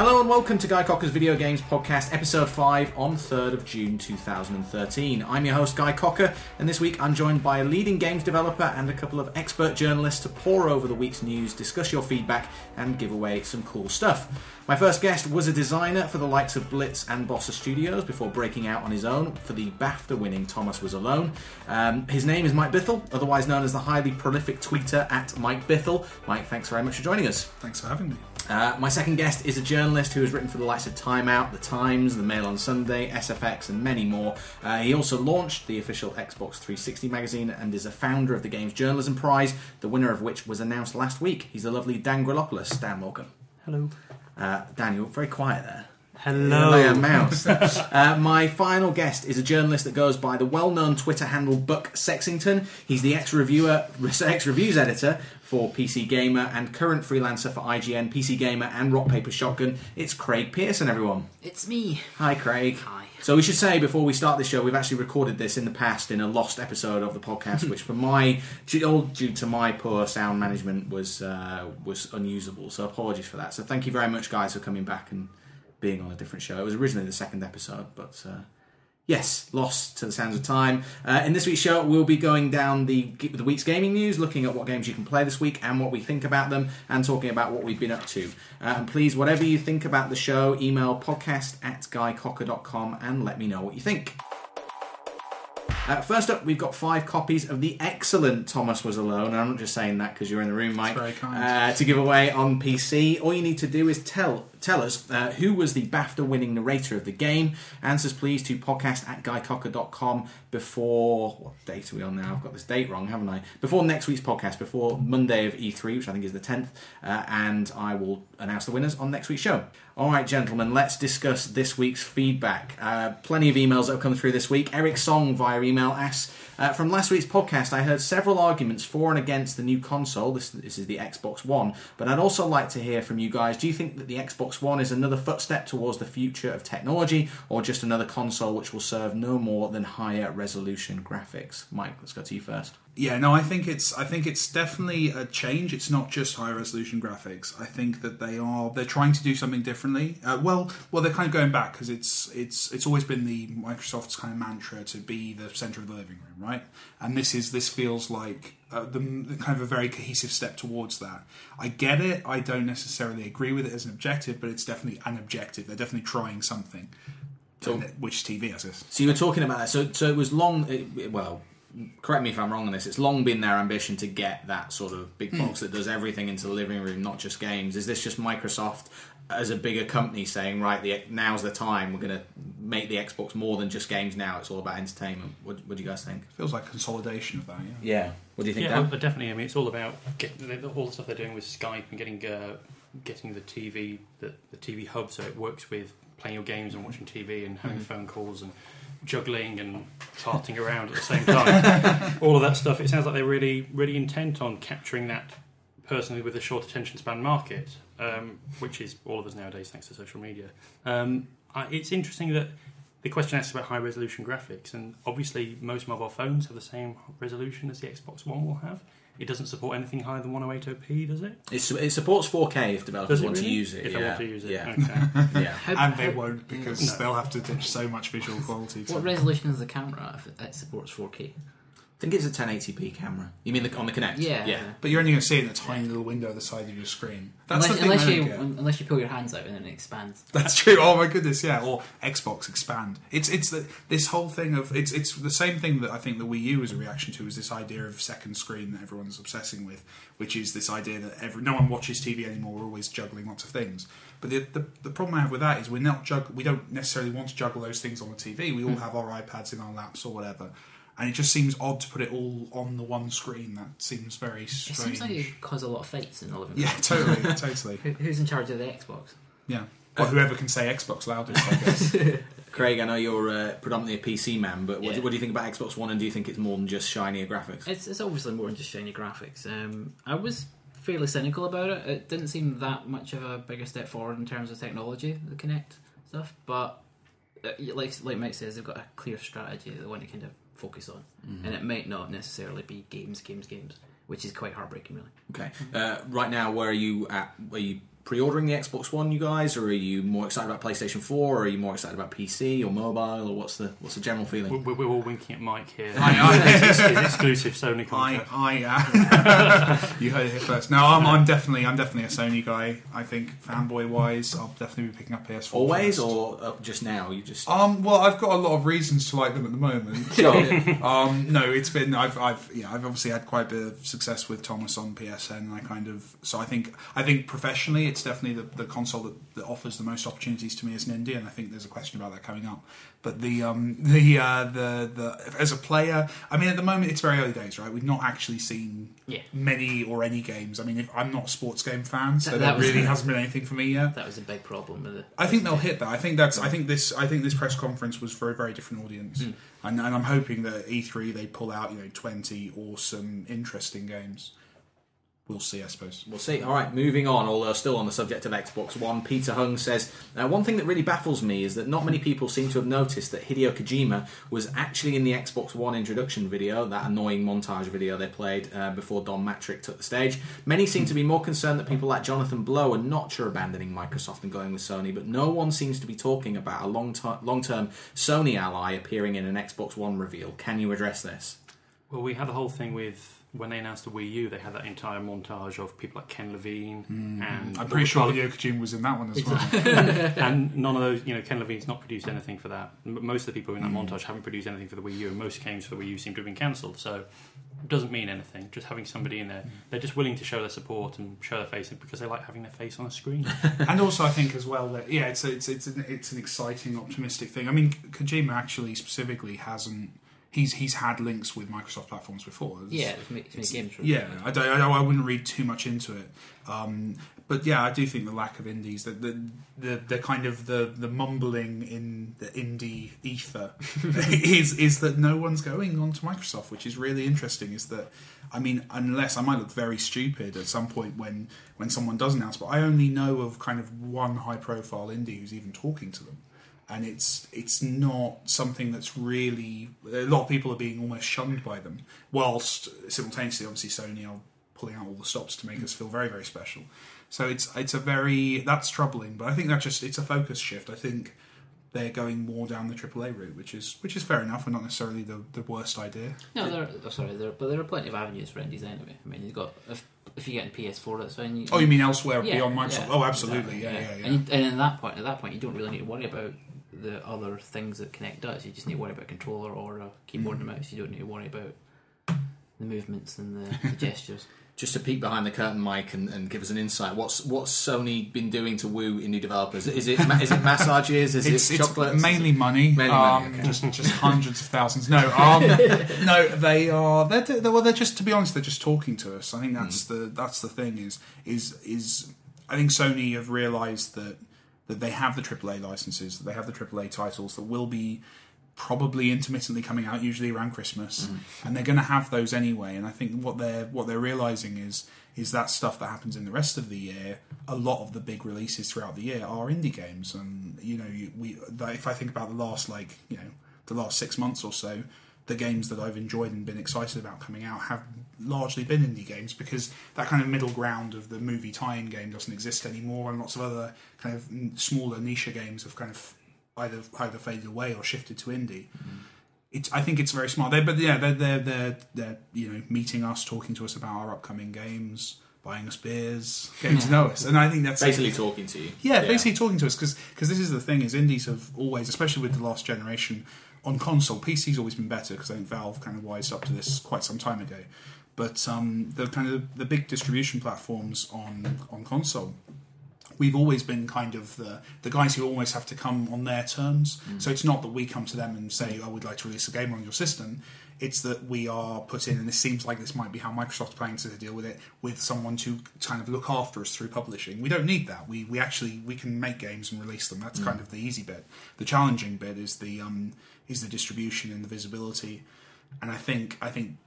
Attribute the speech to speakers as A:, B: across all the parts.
A: Hello and welcome to Guy Cocker's Video Games Podcast, Episode 5 on 3rd of June 2013. I'm your host, Guy Cocker, and this week I'm joined by a leading games developer and a couple of expert journalists to pore over the week's news, discuss your feedback, and give away some cool stuff. My first guest was a designer for the likes of Blitz and Bossa Studios before breaking out on his own for the BAFTA-winning Thomas Was Alone. His name is Mike Bithell, otherwise known as the highly prolific tweeter at Mike Bithell. Mike, thanks very much for joining us.
B: Thanks for having me.
A: My second guest is a journalist who has written for the likes of Time Out, The Times, The Mail on Sunday, SFX and many more. He also launched the official Xbox 360 magazine and is a founder of the Games Journalism Prize, the winner of which was announced last week. He's the lovely Dan Griliopoulos. Dan, welcome.
C: Hello.
A: Dan, you're very quiet there.
C: Hello.
A: Like a mouse. My final guest is a journalist that goes by the well-known Twitter handle Buck Sexington. He's the ex-reviews editor for PC Gamer and current freelancer for IGN, PC Gamer and Rock Paper Shotgun. It's Craig Pearson, everyone.
C: It's me.
A: Hi, Craig.
C: Hi.
A: So we should say before we start this show, we've actually recorded this in the past in a lost episode of the podcast, which due to my poor sound management was unusable. So apologies for that. So thank you very much, guys, for coming back and being on a different show. It was originally the second episode, but yes, lost to the sands of time. In this week's show, we'll be going down the week's gaming news, looking at what games you can play this week and what we think about them, and talking about what we've been up to. And please, whatever you think about the show, email podcast@guycocker.com and let me know what you think. First up, we've got 5 copies of the excellent Thomas Was Alone, and I'm not just saying that because you're in the room, Mike,
B: very kind.
A: to give away on PC. All you need to do is tell us who was the BAFTA-winning narrator of the game. Answers, please, to podcast@guycocker.com before... What date are we on now? I've got this date wrong, haven't I? Before next week's podcast, before Monday of E3, which I think is the 10th, and I will announce the winners on next week's show. All right, gentlemen, let's discuss this week's feedback. Plenty of emails that have come through this week. Eric Song via email asks, from last week's podcast, I heard several arguments for and against the new console. This is the Xbox One. But I'd also like to hear from you guys. Do you think that the Xbox One is another footstep towards the future of technology, or just another console which will serve no more than higher resolution graphics? Mike, let's go to you first.
B: Yeah, no, I think it's definitely a change. It's not just high resolution graphics. I think that they're trying to do something differently. Well, they're kind of going back because it's always been the Microsoft's kind of mantra to be the center of the living room, right? And this feels like the kind of a very cohesive step towards that. I get it. I don't necessarily agree with it as an objective, but it's definitely an objective. They're definitely trying something. So, which TV is this?
A: So you were talking about that. So it was long. Well, correct me if I'm wrong on this. It's long been their ambition to get that sort of big box that does everything into the living room, not just games. Is this just Microsoft as a bigger company saying, right, now's the time, we're going to make the Xbox more than just games now, it's all about entertainment? What do you guys think?
B: Feels like consolidation of that, yeah.
A: Yeah. What do you think,
C: Dan?
A: Dan?
C: Definitely. I mean, it's all about all the stuff they're doing with Skype and getting the TV hub so it works with playing your games and watching TV and having phone calls and juggling and farting around at the same time. All of that stuff. It sounds like they're really, really intent on capturing that person with a short attention span market, which is all of us nowadays thanks to social media. It's interesting that the question asks about high resolution graphics, and obviously most mobile phones have the same resolution as the Xbox One will have. It doesn't support anything higher than 108p, does it?
A: It supports 4K if developers want to use it.
C: If they want to use it,
A: yeah.
C: Okay.
A: Yeah.
B: And they won't because they'll have to ditch so much visual quality.
D: What resolution is the camera if it supports 4K?
A: I think it's a 1080p camera. You mean on the Kinect?
D: Yeah.
B: But you're only going to see it in a tiny little window at the side of your screen. That's the thing
D: unless you pull your hands out and then it expands.
B: That's true. Oh my goodness, yeah. Or Xbox expand. It's this whole thing of it's the same thing that I think the Wii U was a reaction to, is this idea of second screen that everyone's obsessing with, which is this idea that no one watches TV anymore. We're always juggling lots of things. But the problem I have with that is we don't necessarily want to juggle those things on the TV. We all have our iPads in our laps or whatever. And it just seems odd to put it all on the one screen. That seems very strange.
D: It seems like it causes a lot of fights in the living room.
B: Yeah, totally.
D: Who's in charge of the Xbox?
B: Yeah. Well, whoever can say Xbox loudest, I guess.
A: Craig, I know you're predominantly a PC man, but what do you think about Xbox One, and do you think it's more than just shinier graphics?
D: It's obviously more than just shiny graphics. I was fairly cynical about it. It didn't seem that much of a bigger step forward in terms of technology, the Kinect stuff, but like Mike says, they've got a clear strategy that they want to kind of focus on, and it might not necessarily be games, which is quite heartbreaking, really.
A: Okay. Right now, where are you at? Are you pre-ordering the Xbox One, you guys, or are you more excited about PlayStation 4, or are you more excited about PC or mobile, or what's the general feeling?
C: We're all winking at Mike here. It's exclusive Sony content.
B: You heard it here first. No, I'm definitely a Sony guy. I think fanboy wise, I'll definitely be picking up PS4.
A: Always,
B: first.
A: or just now? You just
B: Well, I've got a lot of reasons to like them at the moment.
A: Sure.
B: No, it's been I've obviously had quite a bit of success with Thomas on PSN. I think professionally, it's definitely the console that offers the most opportunities to me as an indie, and I think there's a question about that coming up. But the as a player, I mean, at the moment it's very early days, right? We've not actually seen many or any games. I mean, I'm not a sports game fan, so that really hasn't been anything for me yet.
D: That was a big problem with it.
B: I think they'll hit that. I think this press conference was for a very different audience, and I'm hoping that E3 they pull out 20 awesome, interesting games. We'll see, I suppose.
A: We'll see. All right, moving on, although still on the subject of Xbox One, Peter Hung says, one thing that really baffles me is that not many people seem to have noticed that Hideo Kojima was actually in the Xbox One introduction video, that annoying montage video they played before Don Matrick took the stage. Many seem to be more concerned that people like Jonathan Blow are not abandoning Microsoft and going with Sony, but no one seems to be talking about a long-term Sony ally appearing in an Xbox One reveal. Can you address this?
C: Well, we had the whole thing with... When they announced the Wii U, they had that entire montage of people like Ken Levine and...
B: I'm pretty sure Hideo Kojima was in that one as well.
C: And none of those, Ken Levine's not produced anything for that. Most of the people in that montage haven't produced anything for the Wii U, and most games for the Wii U seem to have been cancelled, so it doesn't mean anything. Just having somebody in there, they're just willing to show their support and show their face because they like having their face on a screen.
B: And also, I think as well that it's an exciting, optimistic thing. I mean, Kojima actually specifically hasn't. He's had links with Microsoft platforms before.
D: It's made games.
B: I wouldn't read too much into it. But yeah, I do think the lack of indies, the kind of the mumbling in the indie ether is that no one's going on to Microsoft, which is really interesting. Is that, I mean, unless I might look very stupid at some point when someone does announce, but I only know of kind of one high profile indie who's even talking to them. And it's not something that's really... A lot of people are being almost shunned by them, whilst simultaneously, obviously, Sony are pulling out all the stops to make us feel very, very special. So it's a very... That's troubling, but I think it's a focus shift. I think they're going more down the AAA route, which is fair enough, and not necessarily the worst idea.
D: No, there are plenty of avenues for indies anyway. I mean, you've got... If you get in PS4, that's fine.
B: You mean elsewhere beyond Microsoft?
D: Yeah,
B: oh, absolutely,
D: exactly,
B: yeah.
D: And at that point, you don't really need to worry about the other things that Kinect does. You just need to worry about a controller or a keyboard and mouse. You don't need to worry about the movements and the gestures.
A: Just to peek behind the curtain, Mike, and give us an insight. What's Sony been doing to woo indie developers? Is it massages? Is it chocolates?
B: It's mainly money.
A: Okay.
B: Just hundreds of thousands. No, no, they are. They're just, to be honest, they're just talking to us. I think that's the thing. Is I think Sony have realised that they have the AAA licenses, that they have the AAA titles that will be probably intermittently coming out, usually around Christmas, and they're going to have those anyway. And I think what they're realising is that stuff that happens in the rest of the year. A lot of the big releases throughout the year are indie games, and if I think about the last 6 months or so, the games that I've enjoyed and been excited about coming out have largely been indie games, because that kind of middle ground of the movie tie-in game doesn't exist anymore, and lots of other kind of smaller niche games have kind of either faded away or shifted to indie. I think it's very smart. They're meeting us, talking to us about our upcoming games, buying us beers, getting to know us, and I think that's
A: basically talking to you.
B: Yeah, basically talking to us, because this is the thing: is indies have always, especially with the last generation on console, PC's always been better, because I think Valve kind of wised up to this quite some time ago. But the big distribution platforms on console, we've always been kind of the guys who almost have to come on their terms. So it's not that we come to them and say, "Oh, we'd like to release a game on your system." It's that we are put in, and this seems like this might be how Microsoft's planning to deal with it, with someone to kind of look after us through publishing. We don't need that. We can make games and release them. That's kind of the easy bit. The challenging bit is the distribution and the visibility. And I think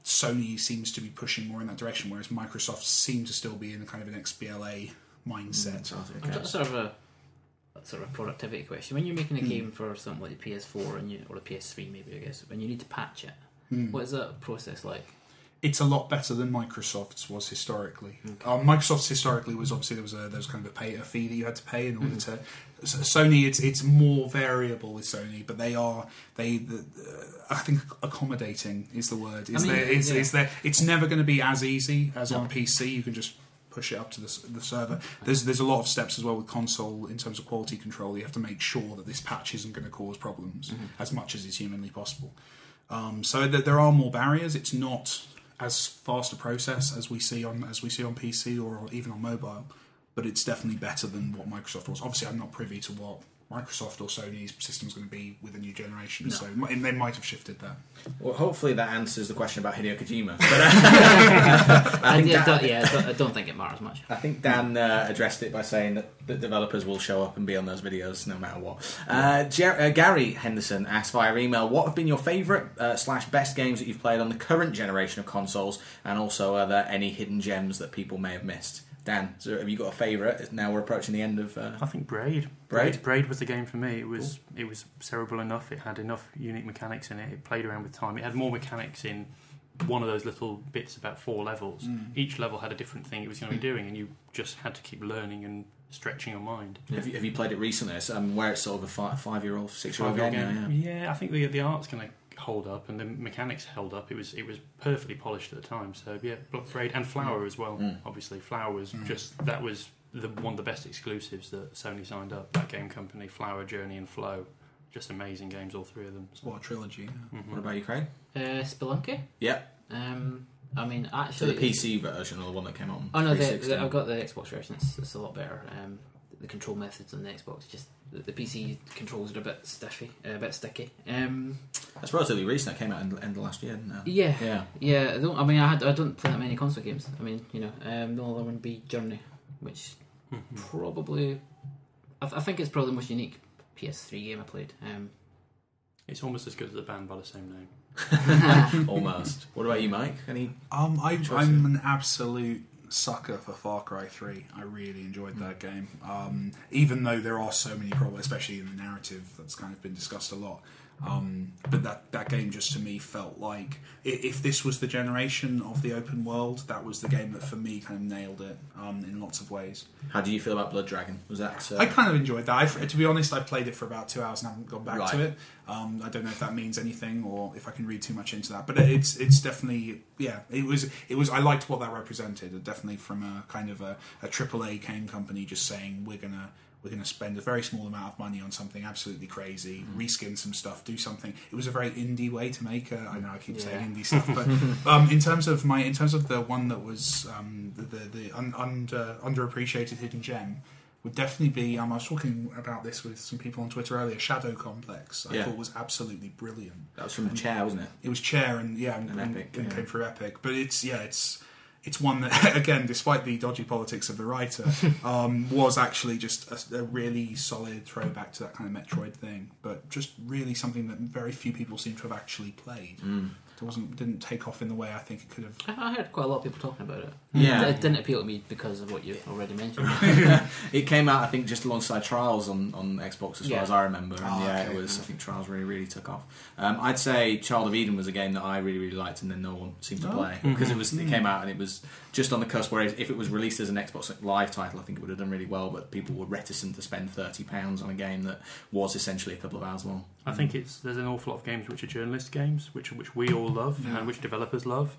B: Sony seems to be pushing more in that direction, whereas Microsoft seems to still be in a kind of an XBLA mindset.
D: I've got sort of a productivity question. When you're making a game for something like the PS4 or the PS3, maybe, I guess, when you need to patch it, what is that process like?
B: It's a lot better than Microsoft's was historically. Microsoft's historically was obviously there was kind of a fee that you had to pay in order to. Sony, it's more variable with Sony, but I think accommodating is the word. It's never going to be as easy as on PC. You can just push it up to the server. There's a lot of steps as well with console in terms of quality control. You have to make sure that this patch isn't going to cause problems as much as is humanly possible. So there are more barriers. It's not as fast a process as we see on PC or even on mobile, but it's definitely better than what Microsoft was. Obviously, I'm not privy to what Microsoft or Sony's system's going to be with the new generation, so they might have shifted that.
A: Well, hopefully that answers the question about Hideo Kojima. But,
D: I don't think it matters much.
A: I think Dan addressed it by saying that developers will show up and be on those videos no matter what. Gary Henderson asked via email, what have been your favourite / best games that you've played on the current generation of consoles, and also are there any hidden gems that people may have missed? Dan, so have you got a favourite? Now we're approaching the end of...
C: I think Braid. Braid was the game for me. It was cerebral enough. It had enough unique mechanics in it. It played around with time. It had more mechanics in one of those little bits, about 4 levels. Each level had a different thing it was going to be doing, and you just had to keep learning and stretching your mind.
A: Have you played it recently? It's, where it's sort of a 5-year-old, 6-year-old game?
C: Yeah, I think the art's going to hold up and the mechanics held up. It was perfectly polished at the time. So yeah, Braid and Flower as well. Obviously, Flower was that was one of the best exclusives that Sony signed up. That game company, Flower, Journey, and Flow, just amazing games, all 3 of them.
B: What a trilogy! Yeah.
A: What about you, Craig?
D: Spelunky.
A: Yeah.
D: I mean, actually,
A: so the PC version or the one that came on?
D: Oh no, I've got the Xbox version. It's a lot better. The control methods on the Xbox, just the PC controls are a bit sticky.
A: That's relatively recent. That came out in the end of last year, didn't it?
D: Yeah. I don't play that many console games. I mean, the other one would be Journey, which probably I think it's probably the most unique PS3 game I played.
C: It's almost as good as the band by the same name.
A: Almost. What about you, Mike?
B: I'm an absolute sucker for Far Cry 3. I really enjoyed that game, even though there are so many problems, especially in the narrative that's kind of been discussed a lot. But that game just to me felt like if this was the generation of the open world, that was the game that for me kind of nailed it in lots of ways.
A: How do you feel about Blood Dragon? Was that?
B: I kind of enjoyed that. To be honest, I played it for about 2 hours and haven't gone back to it. I don't know if that means anything or if I can read too much into that, but it's definitely it was. I liked what that represented. Definitely from a kind of a AAA game company just saying we're gonna spend a very small amount of money on something absolutely crazy, reskin some stuff, do something. It was a very indie way to make I know I keep saying indie stuff, but in terms of the one that was the underappreciated hidden gem would definitely be. I was talking about this with some people on Twitter earlier. Shadow Complex, I thought was absolutely brilliant.
A: That was from Chair, wasn't it?
B: It was Chair, and
A: Epic,
B: came through Epic. But it's one that, again, despite the dodgy politics of the writer, was actually just a really solid throwback to that kind of Metroid thing, but just really something that very few people seem to have actually played. It didn't take off in the way I think it could have.
D: I heard quite a lot of people talking about it.
A: Yeah.
D: It didn't appeal to me because of what you already mentioned.
A: It came out, I think, just alongside Trials on Xbox, as far as I remember. And it was. I think Trials really took off. I'd say Child of Eden was a game that I really liked, and then no one seemed to play because it came out and it was just on the cusp. Where if it was released as an Xbox Live title, I think it would have done really well. But people were reticent to spend £30 on a game that was essentially a couple of hours long.
C: I think there's an awful lot of games which are journalist games, which we all love and which developers love,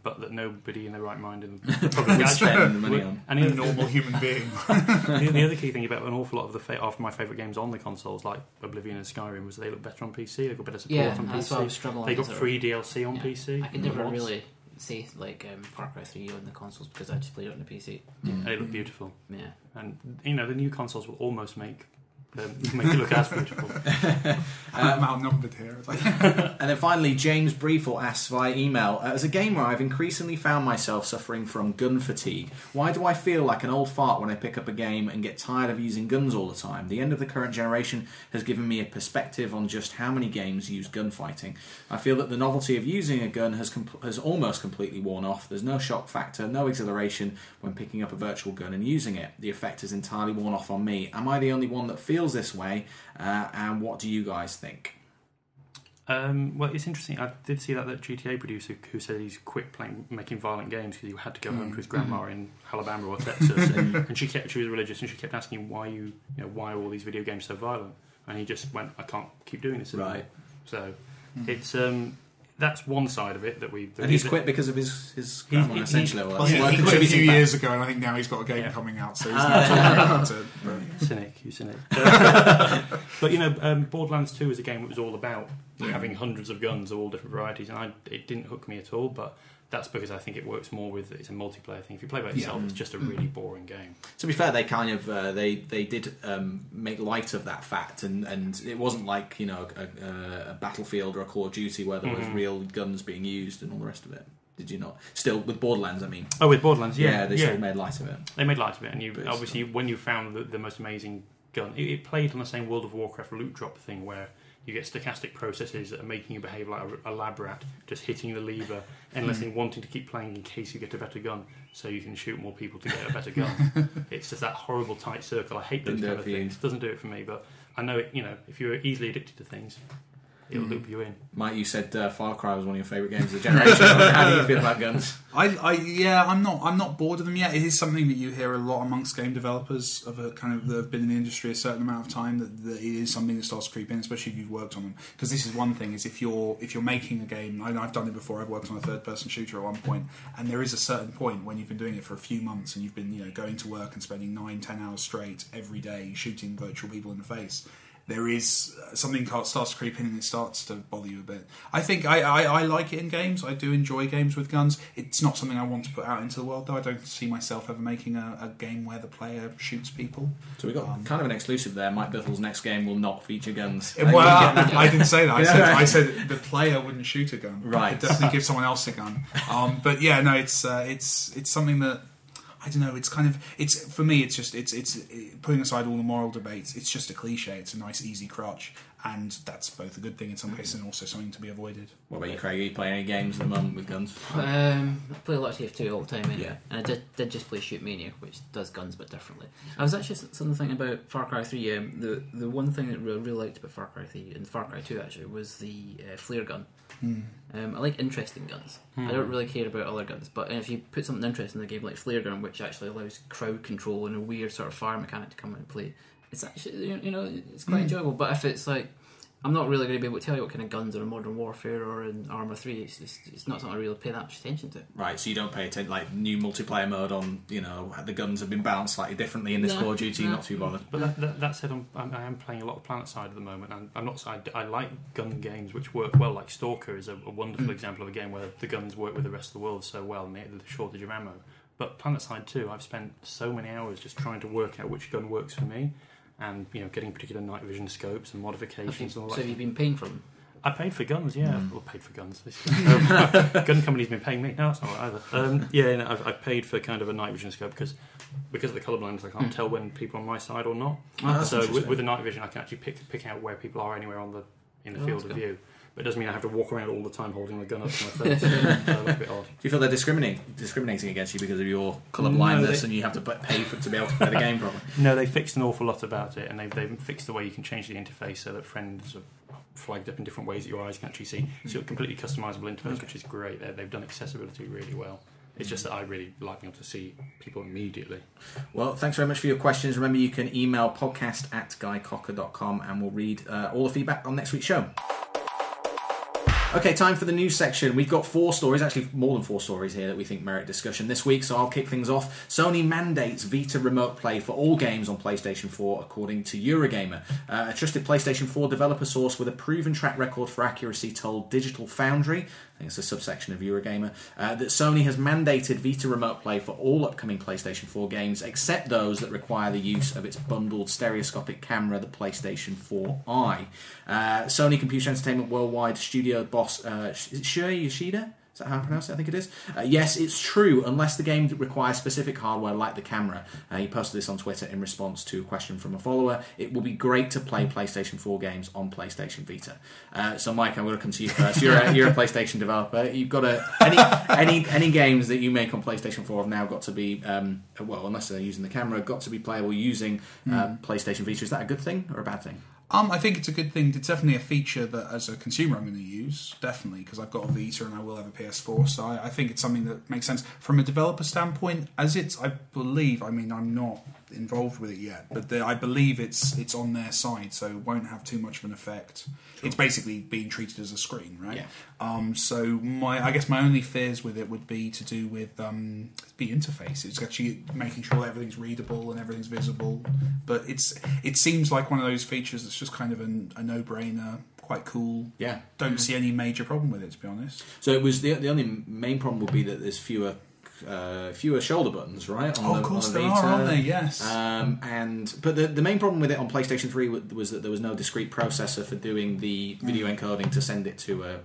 C: but that nobody in their right mind in the public
A: would spend the money on.
C: And
B: a normal human being.
C: The other key thing about an awful lot of my favourite games on the consoles, like Oblivion and Skyrim, was they look better on PC. They got better support on
D: that's
C: PC.
D: Why I was struggling.
C: They got free DLC on PC.
D: I could never really say Far Cry 3 on the consoles because I just played it on the PC.
C: They look beautiful.
D: Yeah,
C: and the new consoles will almost make it look as beautiful.
B: I'm outnumbered here.
A: And then finally, James Briefel asks via email, as a gamer, I've increasingly found myself suffering from gun fatigue. Why do I feel like an old fart when I pick up a game and get tired of using guns all the time? The end of the current generation has given me a perspective on just how many games use gunfighting. I feel that the novelty of using a gun has almost completely worn off. There's no shock factor, no exhilaration when picking up a virtual gun and using it. The effect has entirely worn off on me. Am I the only one that feels this way, and what do you guys think?
C: Well, it's interesting. I did see that GTA producer who said he's quit making violent games because he had to go home to his grandma in Alabama or Texas, and she was religious, and she kept asking him why are all these video games so violent, and he just went, I can't keep doing this anymore. Right. So it's that's one side of it that we.
A: And he's quit because of his grandma, essentially.
B: He quit a few years ago, and I think now he's got a game coming out, so he's not talking about it.
C: But. Cynic. But Borderlands 2 is a game that was all about having hundreds of guns of all different varieties, and it didn't hook me at all. But that's because I think it works more with it's a multiplayer thing. If you play by yourself, it's just a really boring game.
A: To be fair, they kind of they did make light of that fact, and it wasn't like a Battlefield or a Call of Duty where there was real guns being used and all the rest of it. Did you not? Still with Borderlands, I mean.
C: Oh, with Borderlands,
A: yeah, they still made light of it.
C: They made light of it, and obviously when you found the most amazing gun, it played on the same World of Warcraft loot drop thing where you get stochastic processes that are making you behave like a lab rat, just hitting the lever endlessly, wanting to keep playing in case you get a better gun, so you can shoot more people to get a better gun. It's just that horrible tight circle. I hate those kind of things. It doesn't do it for me, but I know it. If you're easily addicted to things, it'll loop you in.
A: Mike, you said Far Cry was one of your favourite games of the generation. How do you feel about guns?
B: I'm not bored of them yet. It is something that you hear a lot amongst game developers that have been in the industry a certain amount of time. That it is something that starts to creep in, especially if you've worked on them. Because this is one thing: is if you're making a game. I've done it before. I've worked on a third-person shooter at one point, and there is a certain point when you've been doing it for a few months and you've been going to work and spending 9-10 hours straight every day shooting virtual people in the face. There is something starts to creep in and it starts to bother you a bit. I think I like it in games. I do enjoy games with guns. It's not something I want to put out into the world, though. I don't see myself ever making a game where the player shoots people.
A: So we've got kind of an exclusive there. Mike Bithell's next game will not feature guns.
B: Well, I didn't say that. I said the player wouldn't shoot a gun.
A: Right.
B: I'd definitely give someone else a gun. But yeah, no, it's something that. I don't know. It's for me. It's putting aside all the moral debates. It's just a cliche. It's a nice, easy crutch, and that's both a good thing in some cases and also something to be avoided.
A: What about you, Craig? Are you playing any games at the moment with guns?
D: I play a lot of TF2 all the time, and I did just play Shoot Mania, which does guns but differently. I was actually thinking about Far Cry 3. The one thing that I really liked about Far Cry 3 and Far Cry 2 actually was the flare gun. I like interesting guns. I don't really care about other guns, but if you put something interesting in the game like flare gun, which actually allows crowd control and a weird sort of fire mechanic to come into play, it's actually it's quite enjoyable. But if it's like, I'm not really going to be able to tell you what kind of guns are in Modern Warfare or in Arma 3. It's not something I really pay that much attention to.
A: Right, so you don't pay attention, like new multiplayer mode on, the guns have been balanced slightly differently in this Call of Duty, not too bothered.
C: But that said, I am playing a lot of PlanetSide at the moment, and I'm not. I like gun games which work well. Like Stalker is a wonderful example of a game where the guns work with the rest of the world so well, and the shortage of ammo. But PlanetSide 2, I've spent so many hours just trying to work out which gun works for me. And getting particular night vision scopes and modifications and all that.
D: So have you been paying for them?
C: I paid for guns, yeah. Well, paid for guns. Gun company's been paying me. No, that's not right either. I've paid for kind of a night vision scope because of the colour blindness. I can't tell when people are on my side or not. So with the night vision, I can actually pick out where people are anywhere in the field of view. But it doesn't mean I have to walk around all the time holding the gun up to my face. A bit odd.
A: Do you feel they're discriminating against you because of your colour blindness and you have to pay to be able to play the game properly?
C: No, they fixed an awful lot about it, and they've fixed the way you can change the interface so that friends are flagged up in different ways that your eyes can actually see. So a completely customisable interface, which is great. They've done accessibility really well. It's just that I really like being able to see people immediately. Well,
A: thanks very much for your questions. Remember, you can email podcast@guycocker.com and we'll read all the feedback on next week's show. Okay, time for the news section. We've got 4 stories, actually more than 4 stories here that we think merit discussion this week, so I'll kick things off. Sony mandates Vita remote play for all games on PlayStation 4, according to Eurogamer. A trusted PlayStation 4 developer source with a proven track record for accuracy told Digital Foundry, I think it's a subsection of Eurogamer, that Sony has mandated Vita remote play for all upcoming PlayStation 4 games, except those that require the use of its bundled stereoscopic camera, the PlayStation 4i. Sony Computer Entertainment Worldwide studio boss Shuei Yoshida? Is that how I pronounce it? I think it is. Yes, it's true, unless the game requires specific hardware like the camera. He posted this on Twitter in response to a question from a follower. It will be great to play PlayStation 4 games on PlayStation Vita. So, Mike, I'm going to come to you first. You're a PlayStation developer. You've got any games that you make on PlayStation 4 have now got to be, unless they're using the camera, got to be playable using PlayStation Vita. Is that a good thing or a bad thing?
B: I think it's a good thing. It's definitely a feature that, as a consumer, I'm going to use, definitely, because I've got a Vita and I will have a PS4, so I think it's something that makes sense. From a developer standpoint, as it's, I believe, I mean, I'm not involved with it yet, but I believe it's on their side, so it won't have too much of an effect. Sure. It's basically being treated as a screen, right? Yeah. So I guess my only fears with it would be to do with the interface. It's actually making sure everything's readable and everything's visible, but it seems like one of those features that's just kind of a no-brainer, quite cool.
A: Yeah.
B: Don't see any major problem with it, to be honest.
A: So it was the only main problem would be that there's fewer shoulder buttons, right?
B: Of course there are, aren't there? Yes.
A: But the main problem with it on PlayStation 3 was that there was no discrete processor for doing the video encoding to send it to a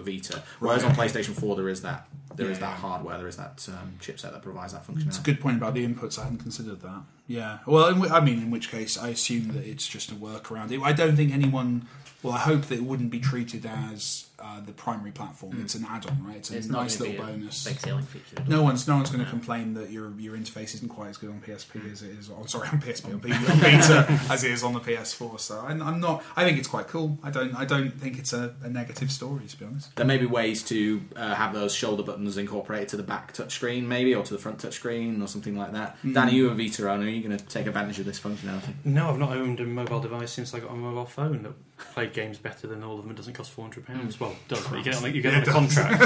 A: Vita. Whereas on PlayStation 4 there is that hardware, there is that chipset that provides that functionality.
B: It's a good point about the inputs. I hadn't considered that. Yeah. Well, in which case I assume that it's just a workaround. I don't think anyone. Well, I hope that it wouldn't be treated as the primary platform. It's an add-on, right? It's a nice little bonus.
D: Big selling feature.
B: No one's going to complain that your interface isn't quite as good on PSP as it is. On PSP on Vita as it is on the PS4. So I'm not. I think it's quite cool. I don't think it's a negative story, to be honest.
A: There may be ways to have those shoulder buttons incorporated to the back touchscreen, maybe, or to the front touchscreen, or something like that. Danny, you a Vita owner? Are you going to take advantage of this functionality?
C: No, I've not owned a mobile device since I got a mobile phone that played games better than all of them. It doesn't cost £400. Well, it does, but you get on a contract.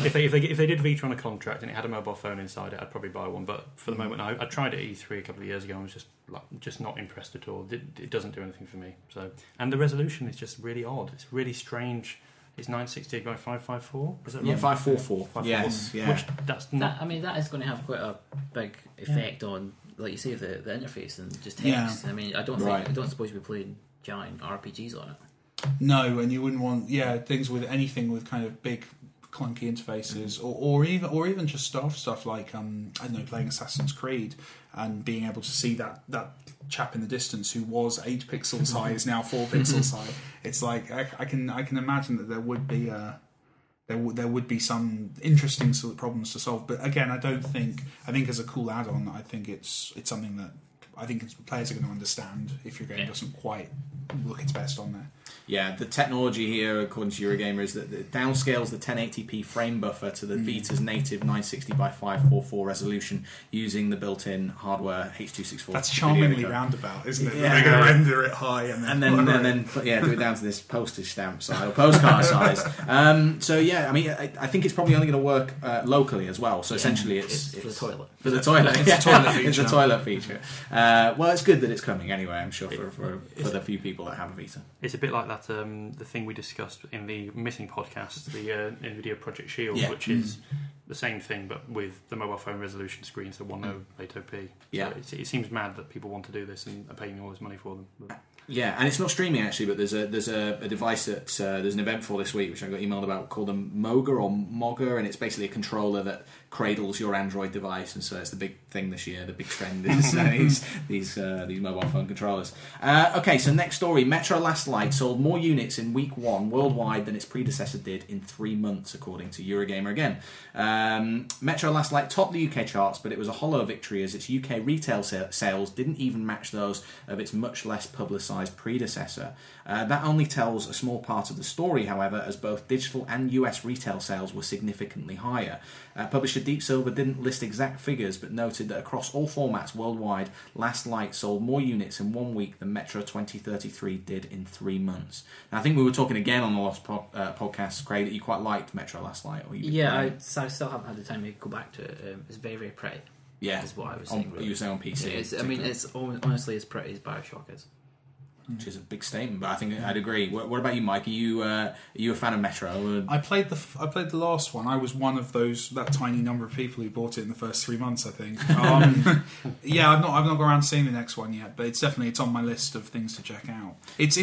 C: if they did Vita on a contract and it had a mobile phone inside it, I'd probably buy one. But for the moment, I tried it at E3 a couple of years ago and was just not impressed at all. It doesn't do anything for me. So, and the resolution is just really odd. It's really strange. It's 960 by 554. Is that right?
A: Yeah, 544. Yes, yeah.
D: Which that is going to have quite a big effect on, like you say, the interface and just text. Yeah. I mean, I don't suppose you'd be playing giant RPGs on it.
B: No, and you wouldn't want things with anything with kind of big clunky interfaces, or even just stuff like I don't know, playing Assassin's Creed and being able to see that chap in the distance who was 8 pixels high is now 4 pixels high. It's like I can imagine that there would be there would be some interesting sort of problems to solve. But again, I think as a cool add-on, I think it's something that I think players are going to understand if your game doesn't quite look its best on there.
A: Yeah, the technology here, according to Eurogamer, is that it downscales the 1080p frame buffer to the Vita's native 960 by 544 resolution using the built-in hardware H.264.
B: That's charmingly roundabout, isn't it? Yeah. They're going to render it high and then do it down to this postage stamp size or postcard size. So yeah, I mean, I think it's probably only going to work locally as well. So essentially, it's
D: for the toilet.
A: For the toilet,
B: it's a toilet feature.
A: It's a toilet feature. Well, it's good that it's coming anyway. I'm sure for the few people that have a Vita.
C: It's a bit like that. The thing we discussed in the missing podcast, the NVIDIA Project Shield, which is the same thing but with the mobile phone resolution screen, so 1080p.
A: Yeah,
C: so it seems mad that people want to do this and are paying all this money for them. But.
A: Yeah, and it's not streaming actually, but there's a device that there's an event for this week which I got emailed about called a Mogger, and it's basically a controller that cradles your Android device, and so it's the big thing this year. The big trend is these mobile phone controllers. Okay, so next story: Metro Last Light sold more units in week 1 worldwide than its predecessor did in 3 months, according to Eurogamer again. Metro Last Light topped the UK charts, but it was a hollow victory as its UK retail sales didn't even match those of its much less publicised predecessor. That only tells a small part of the story, however, as both digital and US retail sales were significantly higher. Publisher Deep Silver didn't list exact figures, but noted that across all formats worldwide, Last Light sold more units in 1 week than Metro 2033 did in 3 months. Now, I think we were talking again on the last podcast, Craig, that you quite liked Metro Last Light.
D: I still haven't had the time to go back to it. It's very, very pretty.
A: Yeah,
D: is what I was saying.
A: You were saying on PC.
D: It's honestly as pretty as Bioshock is.
A: Which is a big statement, but I think I'd agree. What about you, Mike? Are you a fan of Metro?
B: I played the last one. I was one of that tiny number of people who bought it in the first 3 months, I think. Yeah, I've not got around to seeing the next one yet, but it's on my list of things to check out. It's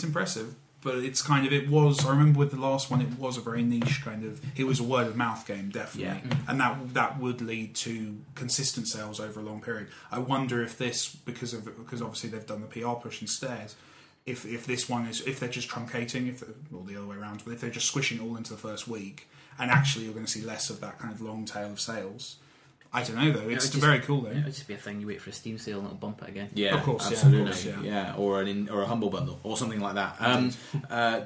B: impressive, but it's kind of, it was, I remember with the last one, it was a very niche kind of, it was a word of mouth game, definitely. Yeah. And that would lead to consistent sales over a long period. I wonder if this, because obviously they've done the PR push instead, if this one is, if they're just truncating, or the other way around, but if they're just squishing it all into the first week, and actually you're going to see less of that kind of long tail of sales, I don't know though. It's
D: just,
B: very cool though.
D: It'll just be a thing. You wait for a Steam sale and it'll bump it again.
A: Yeah,
B: Of course,
A: absolutely.
B: yeah.
A: Or a humble bundle or something like that.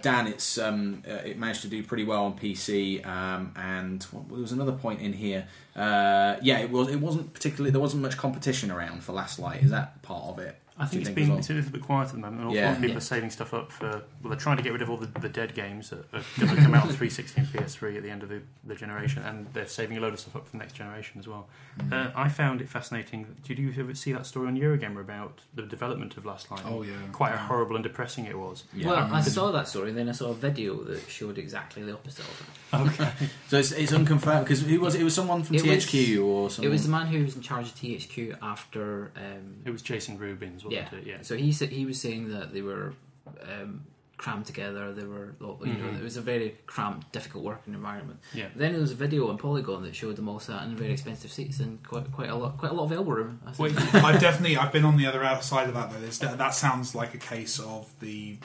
A: Dan, it's it managed to do pretty well on PC, and there was another point in here. It wasn't particularly, there wasn't much competition around for Last Light. Is that part of it?
C: I think it's a little bit quiet at the moment. A lot of people are saving stuff up for. Well, they're trying to get rid of all the dead games that are going to come out on 360 and PS3 at the end of the generation, and they're saving a load of stuff up for the next generation as well. I found it fascinating. Did you ever see that story on Eurogamer about the development of Last Light?
B: Oh yeah,
C: quite how horrible and depressing it was.
A: Yeah.
D: Well, I saw that story, and then I saw a video that showed exactly the opposite of it.
C: Okay,
A: so it's unconfirmed because it was someone from THQ or something.
D: It was the man who was in charge of THQ after.
C: It was Jason Rubins, wasn't it? Yeah.
D: So he was saying that they were crammed together. They were, it was a very cramped, difficult working environment.
C: Yeah.
D: Then there was a video on Polygon that showed them all sat in very expensive seats and quite a lot of elbow room.
B: I've been on the other side of that though. That sounds like a case of the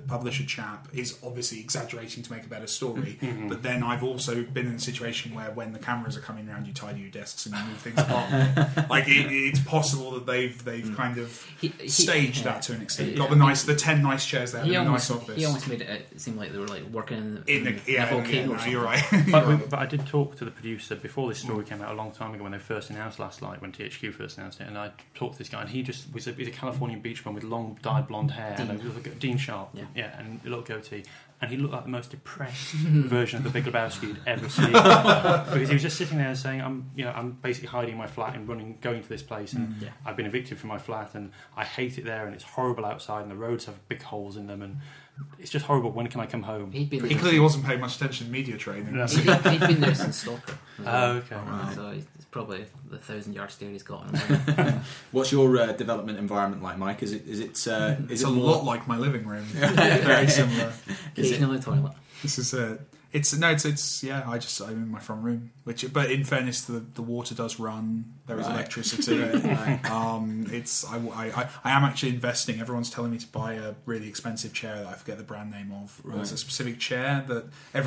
B: publisher chap is obviously exaggerating to make a better story, but then I've also been in a situation where when the cameras are coming around, you tidy your desks and you move things apart. Like it's possible that they've kind of staged that to an extent. Got the 10 nice chairs there, the nice office.
D: He almost made it seem like they were like working
B: in a volcano. You're right.
C: But I did talk to the producer before this story came out a long time ago when they first announced Last Light, when THQ first announced it, and I talked to this guy, and he just he's a Californian beach bum with long dyed blonde hair, Dean Sharp, and a little goatee. And he looked like the most depressed version of the Big Lebowski you'd ever seen, because he was just sitting there saying, "I'm basically hiding in my flat and going to this place, and I've been evicted from my flat, and I hate it there, and it's horrible outside, and the roads have big holes in them, and it's just horrible. When can I come home?"
B: He clearly wasn't paying much attention to media training.
D: No. He'd been there since Stalker.
C: Oh, okay.
D: Right. So it's probably the 1,000-yard stare he's got on him.
A: What's your development environment like, Mike? Is it
B: it's a lot like my living room. Very similar.
D: Occasionally toilet.
B: This is I'm in my front room, but in fairness, the water does run. There is electricity. I am actually investing. Everyone's telling me to buy a really expensive chair that I forget the brand name of. Right. There's a specific chair that it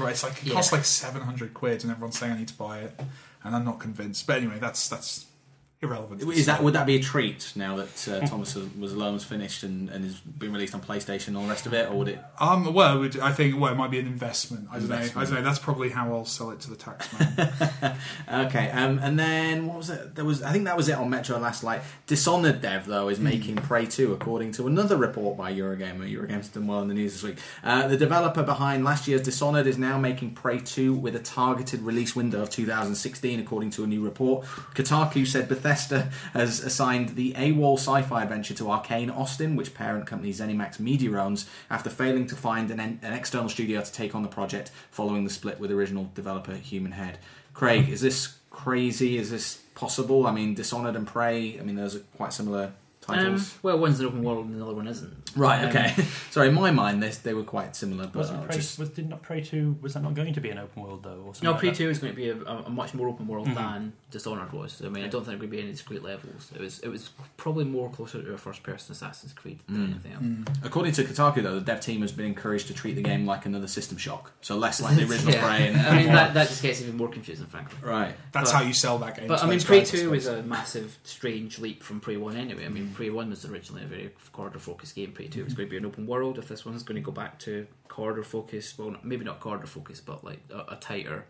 B: costs like £700, and everyone's saying I need to buy it, and I'm not convinced. But anyway, that's irrelevant.
A: Would that be a treat now that Thomas Was Alone was finished and has been released on PlayStation and all the rest of it, or would it?
B: I think it might be an investment. I don't know. That's probably how I'll sell it to the tax man.
A: Okay, and then what was it? I think that was it on Metro Last Light. Dishonored dev though is making Prey 2, according to another report by Eurogamer. Eurogamer's done well in the news this week. The developer behind last year's Dishonored is now making Prey 2 with a targeted release window of 2016, according to a new report. Kotaku said Bethesda has assigned the AWOL sci-fi adventure to Arcane Austin, which parent company ZeniMax Media owns, after failing to find an external studio to take on the project following the split with original developer Human Head. Craig, is this crazy? Is this possible? I mean, Dishonored and Prey, those are quite similar titles.
D: One's an open world and the other one isn't.
A: Right, okay. Sorry, in my mind they were quite similar. But
C: Did not Prey 2, was that not going to be an open world though? Or
D: no, Prey 2 is going to be a much more open world than Dishonored was. I don't think there would be any discrete levels. It was probably more closer to a first-person Assassin's Creed than anything else.
A: According to Kotaku though, the dev team has been encouraged to treat the game like another System Shock, so less like the original Prey. And,
D: that just gets even more confusing, frankly.
A: Right.
B: That's how you sell that game.
D: But Prey 2 is a massive, strange leap from Prey 1 anyway. Prey 1 was originally a very corridor-focused game. Prey 2 was going to be an open world. If this one's going to go back to corridor-focused, well, maybe not corridor-focused, but like a tighter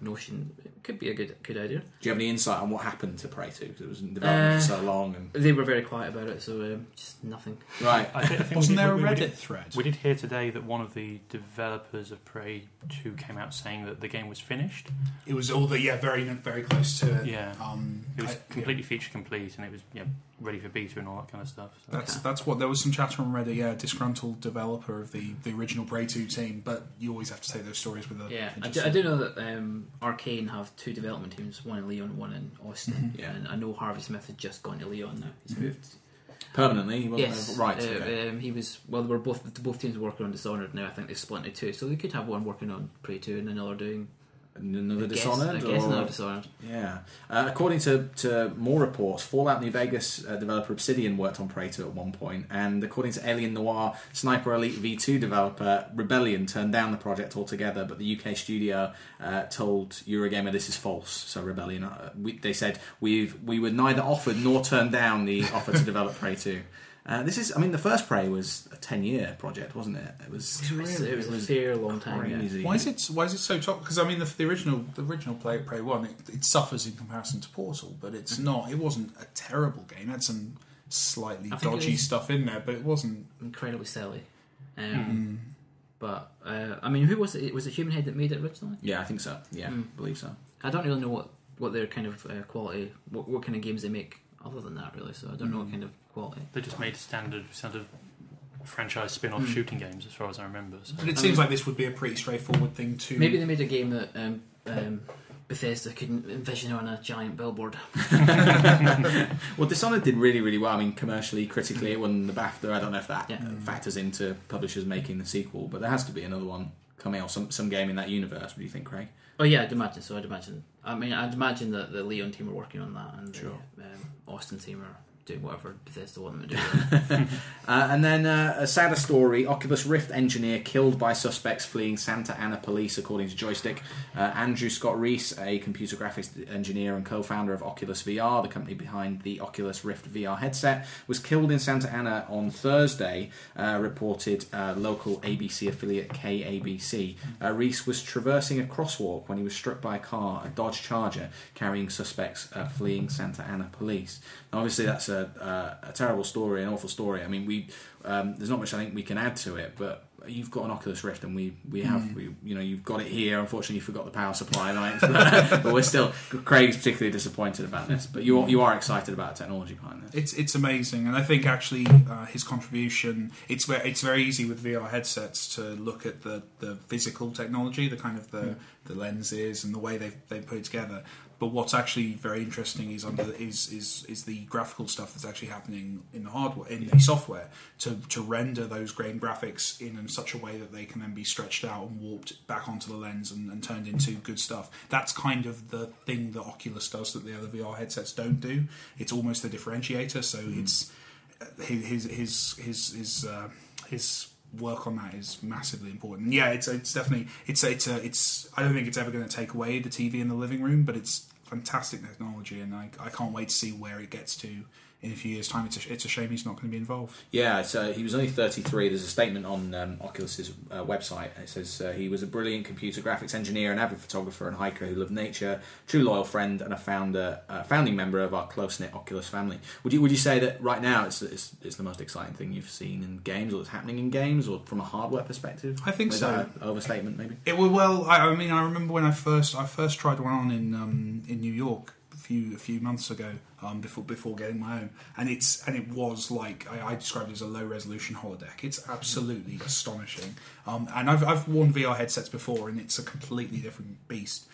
D: notion, it could be a good idea. Do
A: you have any insight on what happened to Prey 2? Because it was in development for so long. And
D: they were very quiet about it, so just nothing.
A: Right.
C: I think
B: wasn't there a Reddit thread?
C: We did hear today that one of the developers of Prey 2 came out saying that the game was finished.
B: It was all very, very close to it.
C: Yeah. It was completely feature complete, and it was ready for beta and all that kind of stuff. So.
B: That's what there was some chatter on Reddit. Yeah, disgruntled developer of the original Prey 2 team, but you always have to take those stories with a.
D: Yeah, I do know that Arcane have two development teams, one in Leon, one in Austin. And I know Harvey Smith had just gone to Leon now. He's moved
A: permanently.
D: Yes,
A: right. Okay.
D: He was. Well, they were both teams working on Dishonored now. I think they split into two, so they could have one working on Prey 2 and another doing
A: Another Dishonored?
D: I guess another Dishonored.
A: Yeah. According to more reports, Fallout New Vegas developer Obsidian worked on Prey 2 at one point, and according to Alien Noir Sniper Elite V2 developer Rebellion turned down the project altogether, but the UK studio told Eurogamer this is false. So Rebellion, they said, we were neither offered nor turned down the offer to develop Prey 2. The first Prey was a 10-year project, wasn't it? It was
D: a fair long time.
A: Crazy.
B: Yeah. Why is it so top? Because I mean, the original Prey 1, it suffers in comparison to Portal, but it's not. It wasn't a terrible game. It had some slightly dodgy stuff in there, but it wasn't
D: incredibly silly. But who was it? Was it Human Head that made it originally?
A: Yeah, I think so. Yeah, I believe so.
D: I don't really know what their kind of quality, what kind of games they make other than that, really. So I don't know what kind of quality.
C: They just made standard franchise spin-off shooting games, as far as I remember. So.
B: But it seems like this would be a pretty straightforward thing to...
D: Maybe they made a game that Bethesda couldn't envision on a giant billboard.
A: Well, Dishonored did really, really well. I mean, commercially, critically, it won the BAFTA. I don't know if that factors into publishers making the sequel, but there has to be another one coming out, some game in that universe. What do you think, Craig?
D: Oh yeah, I'd imagine so. I'd imagine that the Leon team are working on that, and the Austin team are doing whatever Bethesda want them to do.
A: And then a sadder story: Oculus Rift engineer killed by suspects fleeing Santa Ana police, according to Joystick. Andrew Scott Reese, a computer graphics engineer and co-founder of Oculus VR, the company behind the Oculus Rift VR headset, was killed in Santa Ana on Thursday, reported local ABC affiliate KABC. Reese was traversing a crosswalk when he was struck by a Dodge Charger, carrying suspects fleeing Santa Ana police. Now, obviously, that's a terrible story, an awful story. I mean, there's not much I think we can add to it, but you've got an Oculus Rift, and you've got it here. Unfortunately, you forgot the power supply, right? But we're still. Craig's particularly disappointed about this, but you are excited about the technology behind this.
B: It's amazing, and I think actually his contribution. It's very easy with VR headsets to look at the physical technology, the kind of the lenses and the way they put it together. But what's actually very interesting is the graphical stuff that's actually happening in the hardware, in the software, to render those grain graphics in such a way that they can then be stretched out and warped back onto the lens and turned into good stuff. That's kind of the thing that Oculus does that the other VR headsets don't do. It's almost a differentiator. So it's his work on that is massively important. Yeah, it's definitely it's I don't think it's ever going to take away the TV in the living room, but it's fantastic technology, and I can't wait to see where it gets to in a few years' time. It's a shame he's not going to be involved.
A: Yeah, so he was only 33. There's a statement on Oculus's website. It says he was a brilliant computer graphics engineer, an avid photographer and hiker who loved nature, true loyal friend, and a founding member of our close-knit Oculus family. Would you say that right now it's the most exciting thing you've seen in games, or that's happening in games, or from a hardware perspective?
B: I think so.
A: That an overstatement, maybe?
B: I remember when I first tried one on in New York a few months ago, before getting my own, and it was like I described it as a low resolution holodeck. It's absolutely astonishing, and I've worn VR headsets before, and it's a completely different beast.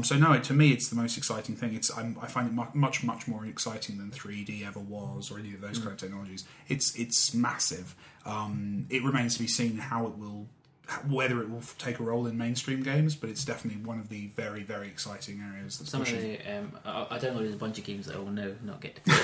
B: So no, to me, it's the most exciting thing. I find it much more exciting than 3D ever was, or any of those kind of technologies. It's massive. It remains to be seen whether it will take a role in mainstream games, but it's definitely one of the very, very exciting areas that's pushing.
D: I downloaded a bunch of games that I will now not get to play.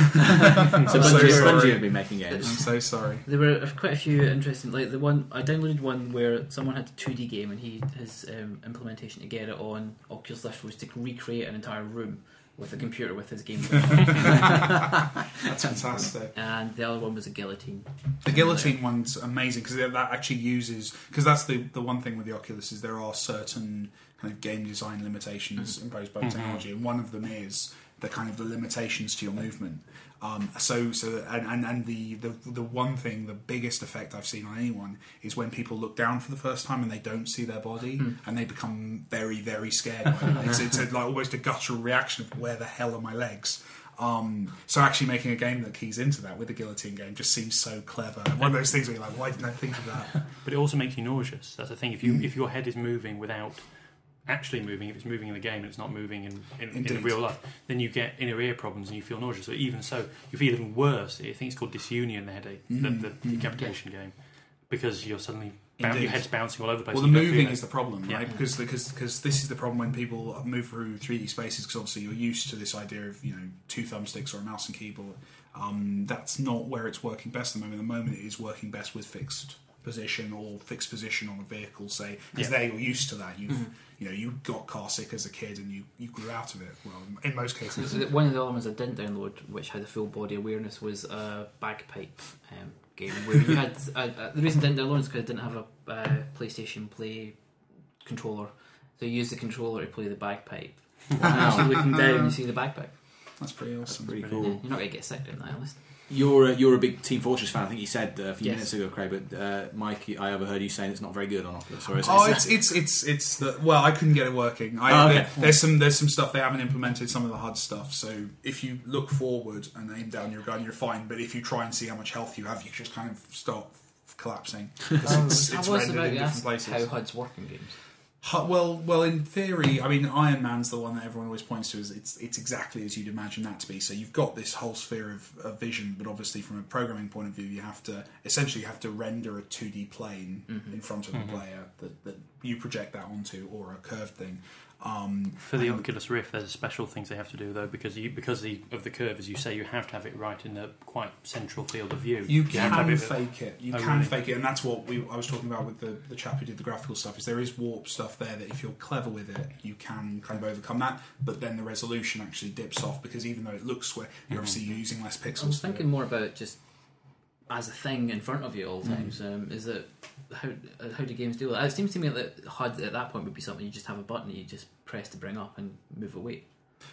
A: So Bungie have been making games.
B: I'm so sorry.
D: There were quite a few interesting, like the one I downloaded one where someone had a 2D game, and his implementation to get it on Oculus Rift was to recreate an entire room with a computer with his game.
B: That's fantastic.
D: And the other one was a guillotine.
B: The guillotine one's amazing because that actually uses, because that's the one thing with the Oculus is there are certain kind of game design limitations imposed by technology, and one of them is the kind of the limitations to your movement. And the one thing, the biggest effect I've seen on anyone is when people look down for the first time and they don't see their body, and they become very, very scared. It's like almost a guttural reaction of where the hell are my legs. So actually making a game that keys into that with the guillotine game just seems so clever. One of those things where you're like, why didn't I think of that?
C: But it also makes you nauseous. That's the thing. If your head is moving without actually moving, if it's moving in the game and it's not moving in real life, then you get inner ear problems and you feel nauseous. So even so, you feel even worse. I think it's called dyseunia in the headache, the decapitation game, because you're suddenly Your head's bouncing all over the place.
B: Well, the moving is the problem, right?
C: Yeah.
B: Because this is the problem when people move through 3D spaces, because obviously you're used to this idea of 2 thumbsticks or a mouse and keyboard. That's not where it's working best at the moment. At the moment, it is working best with fixed position or fixed position on a vehicle, say, because there you're used to that. You got car sick as a kid and you grew out of it. Well, in most cases.
D: One of the elements I didn't download, which had a full body awareness, was a bagpipe game where you had the reason I didn't download is because I didn't have a PlayStation Play controller, so you use the controller to play the bagpipe. Wow. Looking down, you see the bagpipe.
B: That's pretty awesome.
A: That's pretty cool.
D: Yeah, you're not going to get sick doing that, at least.
A: You're a big Team Fortress fan. I think you said a few minutes ago, Craig. But Mike, I overheard you saying it's not very good on Oculus. Or is
B: it's the, well, I couldn't get it working. There's some stuff they haven't implemented, some of the HUD stuff. So if you look forward and aim down your gun, you're fine. But if you try and see how much health you have, you just kind of start collapsing. It's rendered in different places.
D: How HUDs work in games.
B: Well, in theory, I mean, Iron Man's the one that everyone always points to as it's exactly as you'd imagine that to be. So you've got this whole sphere of vision, but obviously from a programming point of view, you have to render a 2D plane in front of the player that you project that onto, or a curved thing.
C: For the Oculus Rift, there's special things they have to do though, because of the curve, as you say, you have to have it right in the quite central field of view.
B: You can fake it. You can fake it, and that's what I was talking about with the chap who did the graphical stuff. Is there is warp stuff there that if you're clever with it, you can kind of overcome that. But then the resolution actually dips off, because even though it looks square, you're obviously using less pixels.
D: I was thinking more about just as a thing in front of you at all times. Is it how do games deal with it? It seems to me that HUD at that point would be something you just have a button you just press to bring up and move away.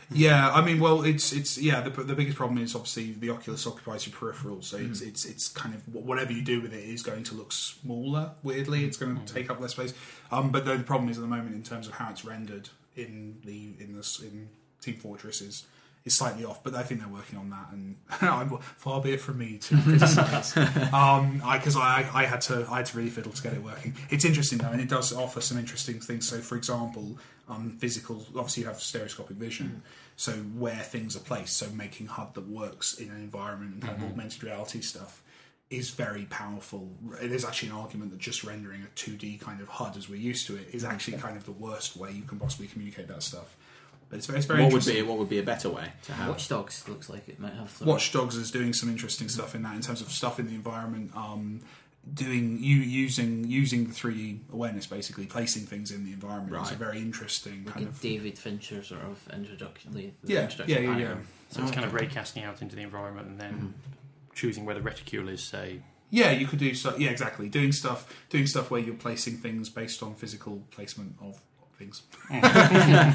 B: Yeah, I mean, well, it's the biggest problem is obviously the Oculus occupies your peripheral, so it's kind of whatever you do with it is going to look smaller. Weirdly, it's going to take up less space. But the problem is at the moment in terms of how it's rendered in Team Fortress is slightly off, but I think they're working on that, and far be it from me to criticise. Because I had to really fiddle to get it working. It's interesting though, and it does offer some interesting things. So, for example, physical. Obviously, you have stereoscopic vision, so where things are placed. So, making HUD that works in an environment and kind of augmented reality stuff is very powerful. There's actually an argument that just rendering a 2D kind of HUD as we're used to it is actually kind of the worst way you can possibly communicate that stuff. But it's very interesting.
A: What would be a better way to have?
D: Watch Dogs looks like it might have some.
B: Watch Dogs is doing some interesting stuff in that, in terms of stuff in the environment, using the 3D awareness, basically placing things in the environment. Right. It's a very interesting kind of
D: David Fincher sort of introduction.
B: Yeah.
C: So it's kind of raycasting out into the environment and then choosing where the reticule is, say.
B: Yeah, you could do so. Yeah, exactly. Doing stuff where you're placing things based on physical placement of things.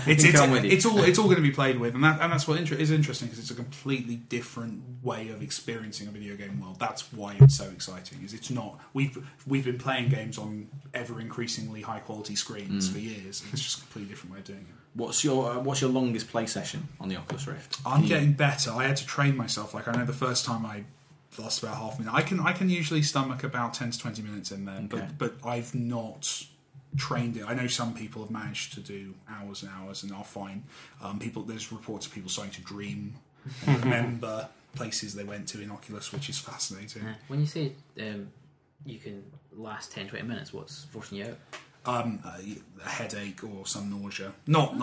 B: It's all going to be played with, and that's what is interesting, because it's a completely different way of experiencing a video game world. That's why it's so exciting. Is it's not we've been playing games on ever increasingly high quality screens for years. It's just a completely different way of doing it.
A: What's your longest play session on the Oculus Rift?
B: I'm getting better. I had to train myself. Like, I know the first time I lost about half a minute. I can usually stomach about 10 to 20 minutes in there, but I've not trained it. I know some people have managed to do hours and hours and are fine. There's reports of people starting to dream and remember places they went to in Oculus, which is fascinating.
D: When you say you can last 10-20 minutes, what's forcing you out?
B: A headache or some nausea. Not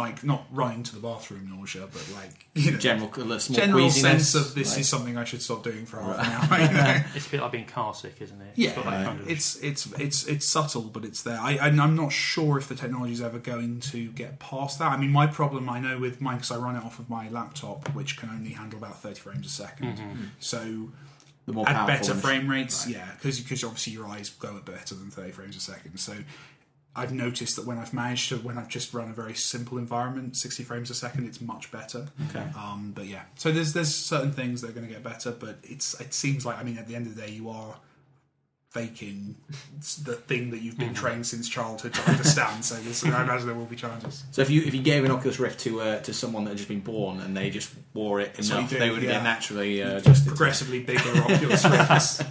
B: running to the bathroom nausea, but
A: general
B: sense of this is something I should stop doing for half an hour.
C: It's a bit like being car sick, isn't it?
B: Yeah, it's subtle, but it's there. I'm not sure if the technology is ever going to get past that. I mean, my problem I know with mine, because I run it off of my laptop, which can only handle about 30 frames a second. So
A: the more
B: at better frame rates, because obviously your eyes go at better than 30 frames a second. So I've noticed that when I've just run a very simple environment, 60 frames a second, it's much better.
A: Okay.
B: But yeah, so there's certain things that are going to get better, but it seems like, I mean, at the end of the day, you are faking the thing that you've been trained since childhood to understand. So I imagine there will be challenges.
A: So if you gave an Oculus Rift to someone that had just been born and they just wore it enough, they would get naturally adjusted.
B: Progressively bigger Oculus Rifts.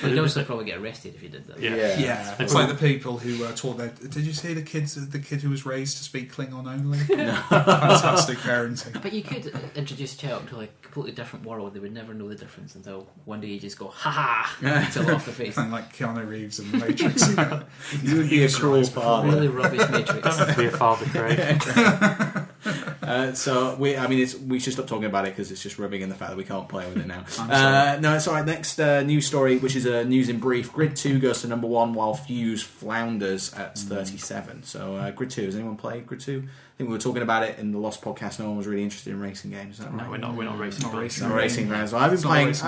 D: You'd also probably get arrested if you did that.
B: Yeah. It's like the people who taught their... Did you see the kid who was raised to speak Klingon only? No. Fantastic parenting.
D: But you could introduce a child to a completely different world. They would never know the difference until one day you just go, ha-ha, until off the face.
B: Kind of like like Keanu Reeves in The Matrix.
A: You would be a cruel father.
D: Really rubbish Matrix.
C: Don't have to be a father, Craig.
A: So we should stop talking about it because it's just rubbing in the fact that we can't play with it now.
B: I'm sorry.
A: No, it's all right. Next news story, which is a news in brief. Grid 2 goes to number 1 while Fuse flounders at 37. So Grid 2, has anyone played Grid 2? I think we were talking about it in the Lost podcast. No one was really interested in racing games. Is that right?
C: No, we're not racing.
B: Not racing.
A: Not racing games. Well, I've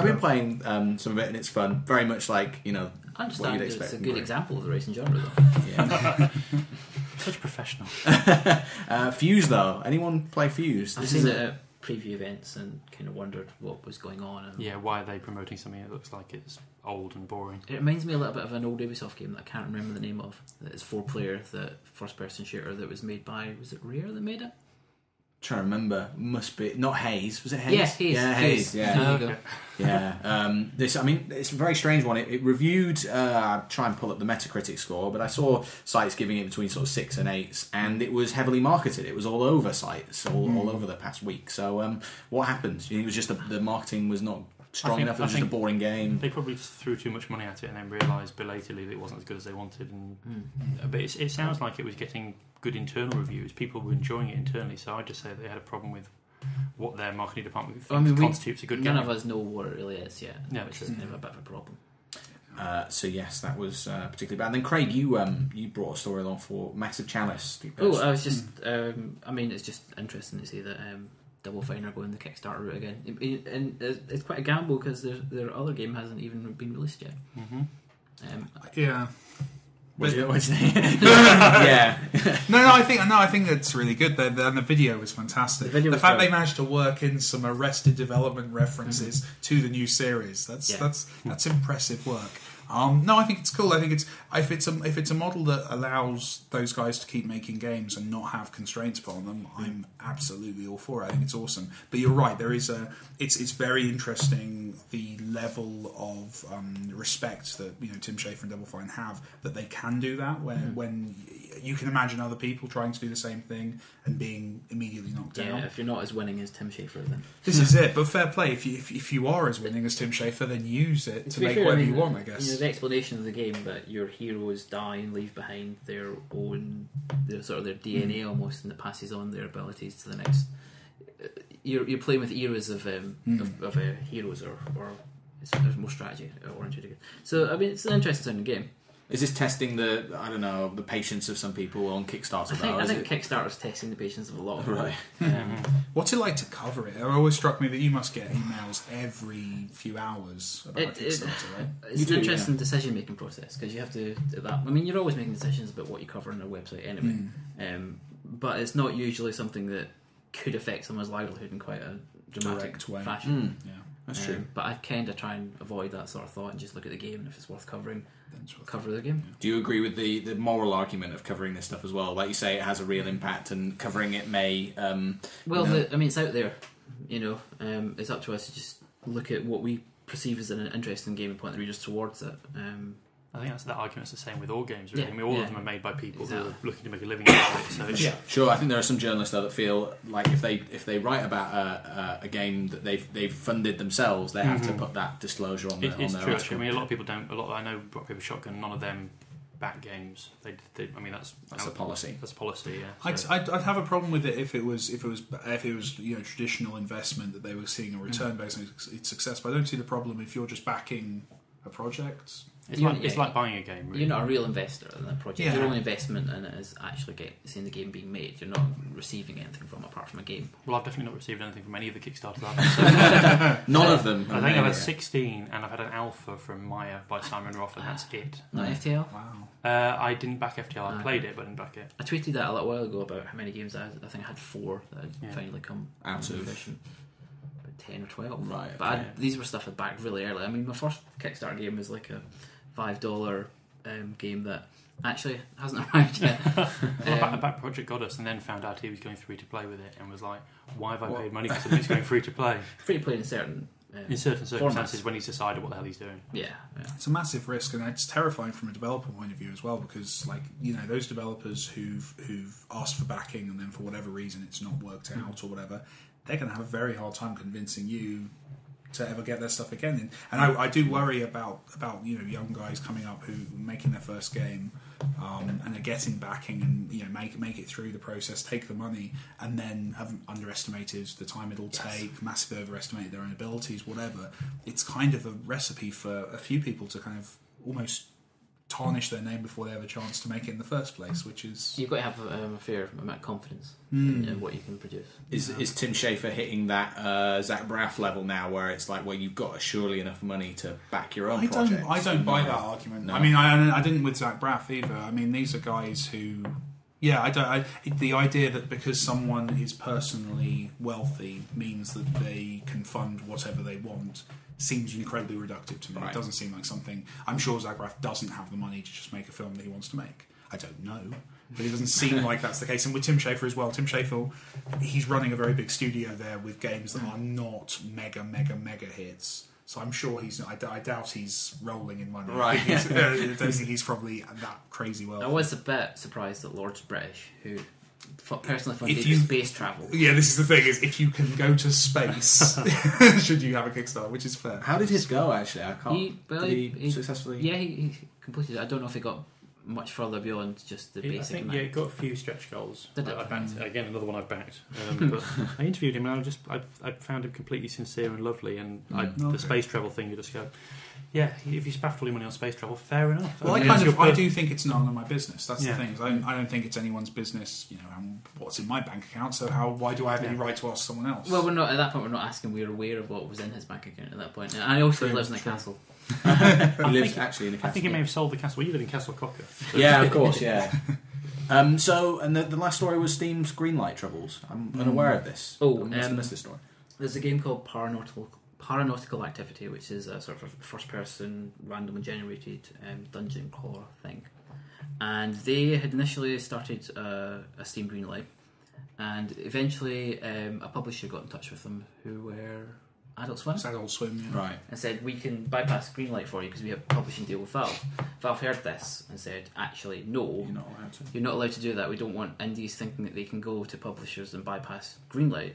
A: been playing some of it, and it's fun. Very much like
D: I
A: what
D: understand
A: you'd
D: it's
A: expect.
D: a
A: from
D: good
A: Grid.
D: example of the racing genre, though.
A: Yeah.
C: Such professional.
A: Fuse though, anyone play Fuse?
D: I've seen it at preview events and kind of wondered what was going on. And
C: Yeah, why are they promoting something that looks like it's old and boring?
D: it reminds me a little bit of an old Ubisoft game that I can't remember the name of. It's 4-player, the first-person shooter that was made by, was it Rare that made it?
A: Trying to remember, must be not Haze. Was it Haze?
D: Yeah, Haze.
A: Yeah, Haze. Yeah.
D: There you go.
A: Yeah, it's a very strange one. It reviewed. I'll try and pull up the Metacritic score, but I saw sites giving it between sort of 6 and 8, and it was heavily marketed. It was all over sites, all over the past week. So, what happened? It was just the marketing was not strong enough. It was just a boring game.
C: They probably just threw too much money at it and then realised belatedly that it wasn't as good as they wanted. But it sounds like it was getting good internal reviews. People were enjoying it internally, so I'd just say that they had a problem with what their marketing department thinks constitutes a good game.
D: None of us know what it really is yet,
C: Yeah,
D: which
C: true.
D: is kind of a bit of a problem.
A: So yes, that was particularly bad. And then Craig, you brought a story along for Massive Chalice.
D: Oh, I was just, it's just interesting to see that Double Fine are going the Kickstarter route again. And it's quite a gamble because their other game hasn't even been released yet.
B: Yeah.
A: What's your yeah.
B: No, I think that's really good. The video was fantastic.
D: The video was
B: fact
D: great.
B: they managed to work in some Arrested Development references to the new series, that's impressive work. No, I think it's cool. I think if it's a model that allows those guys to keep making games and not have constraints put on them, I'm absolutely all for it. I think it's awesome. But you're right. It's very interesting the level of respect that Tim Schafer and Double Fine have, that they can do that when you can imagine other people trying to do the same thing and being immediately knocked down.
D: Yeah, if you're not as winning as Tim Schafer, then
B: This is it. But fair play. If you are as winning as Tim Schafer, then use it to
D: be
B: make
D: fair,
B: whatever you want, I guess.
D: The explanation of the game that your heroes die and leave behind their own, their DNA almost, and it passes on their abilities to the next. You're playing with eras of heroes, or it's more strategy oriented. So it's an interesting sounding game.
A: Is this testing the patience of some people on Kickstarter?
D: I think Kickstarter's testing the patience of a lot of people.
A: Right.
B: What's it like to cover it? It always struck me that you must get emails every few hours about Kickstarter, right?
D: It's an interesting decision-making process because you have to do that. I mean, you're always making decisions about what you cover on a website anyway, but it's not usually something that could affect someone's livelihood in quite a dramatic
B: Direct way.
D: fashion.
B: Yeah.
A: That's true.
D: But I kind of try and avoid that sort of thought and just look at the game, and if it's worth covering,
B: That's what-
D: cover the game.
A: Do you agree with the moral argument of covering this stuff as well? Like you say, it has a real impact, and covering it may.
D: It's out there. It's up to us to just look at what we perceive as an interesting game and point the readers towards it.
C: I think that argument's the same with all games, really.
D: Yeah,
C: I mean, all
D: yeah.
C: of them are made by people who
D: Exactly.
C: are looking to make a living out of it. So it's,
A: Sure, I think there are some journalists though that feel like if they write about a game that they've funded themselves, they have to put that disclosure on,
C: it's
A: on their
C: true.
A: article.
C: Actually, I mean, a lot of people don't. I know Rock Paper Shotgun. None of them back games. I mean, that's
A: a policy.
C: That's a policy. Yeah. So,
B: I'd have a problem with it if it was traditional investment that they were seeing a return based on its success. But I don't see the problem if you're just backing a project.
C: it's like buying a game. Really.
D: You're not a real investor in that project.
B: Yeah.
D: Your only investment in it is actually seeing the game being made. You're not receiving anything from it apart from a game.
C: Well, I've definitely not received anything from any of the Kickstarters I've had.
A: None of them.
C: I think I've had 16, and I've had an alpha from Maya by Simon Roth, and that's it.
D: Not FTL.
B: Wow.
C: I didn't back FTL. I played it, but I didn't back it.
D: I tweeted that a little while ago about how many games I had. I think I had 4 that had finally come
A: Out
D: to
A: of-
D: fruition. About 10 or 12.
A: Right,
D: But
A: okay.
D: these were stuff I backed really early. I mean, my first Kickstarter game was like a $5 game that actually hasn't arrived yet.
C: Well, I backed Project Goddess, and then found out he was going free to play with it, and was like, "Why have I paid money for something that's going free to play?"
D: Free to play in certain
C: Circumstances
D: formats.
C: when he's decided what the hell he's doing.
D: Yeah.
B: It's a massive risk, and it's terrifying from a developer point of view as well, because those developers who've asked for backing and then for whatever reason it's not worked out or whatever, they're going to have a very hard time convincing you to ever get their stuff again. And I do worry about young guys coming up who making their first game and are getting backing and make it through the process, take the money, and then have underestimated the time it'll take, massively overestimated their own abilities, whatever. It's kind of a recipe for a few people to kind of almost tarnish their name before they have a chance to make it in the first place, which is...
D: You've got to have a fair amount of confidence in what you can produce.
A: Is Tim Schafer hitting that Zach Braff level now, where it's like, well, you've got surely enough money to back your own project?
B: I don't buy that argument.
A: No.
B: I mean, I didn't with Zach Braff either. I mean, these are guys who... Yeah, the idea that because someone is personally wealthy means that they can fund whatever they want seems incredibly reductive to me.
A: Right.
B: It doesn't seem like something... I'm sure Zach Braff doesn't have the money to just make a film that he wants to make. I don't know. But it doesn't seem like that's the case. And with Tim Schafer as well. Tim Schafer, he's running a very big studio there with games that are not mega hits. So I'm sure he's not... I doubt he's rolling in money.
A: Right.
B: I don't think he's probably that crazy wealthy.
D: I was a bit surprised that Lord's British, who personally funded space travel.
B: Yeah, this is the thing, is if you can go to space, should you have a Kickstarter, which is fair.
A: How did his go, actually? I can't... Did he successfully...
D: Yeah, he completed it. I don't know if he got much further beyond just the basic amount.
C: Yeah, he got a few stretch goals.
D: Did it?
C: I backed. Again, another one I've backed. But I interviewed him and I found him completely sincere and lovely. And the space travel thing, you just go, yeah, if you spaffed all your money on space travel, fair enough.
B: Well, I do think it's none of my business. That's the thing. I don't think it's anyone's business. What's in my bank account? So why do I have any right to ask someone else?
D: Well, we're not at that point. We're not asking. We're aware of what was in his bank account at that point. And I also lives in a castle.
A: He lives actually in a castle.
C: I think he may have sold the castle. You live in Castle Cocker.
A: Yeah, of course, yeah. So, and the last story was Steam's Greenlight troubles. I'm unaware of this.
D: Oh,
A: I must have missed this story.
D: There's a game called Paranautical Activity, which is a sort of first-person, randomly generated dungeon crawler thing. And they had initially started a Steam Greenlight, and eventually a publisher got in touch with them, who were Adult Swim.
B: It's Adult Swim, yeah.
A: Right.
D: And said, we can bypass Greenlight for you because we have a publishing deal with Valve. Valve heard this and said, actually, no,
A: You're not allowed to.
D: you're not allowed to do that. We don't want indies thinking that they can go to publishers and bypass Greenlight.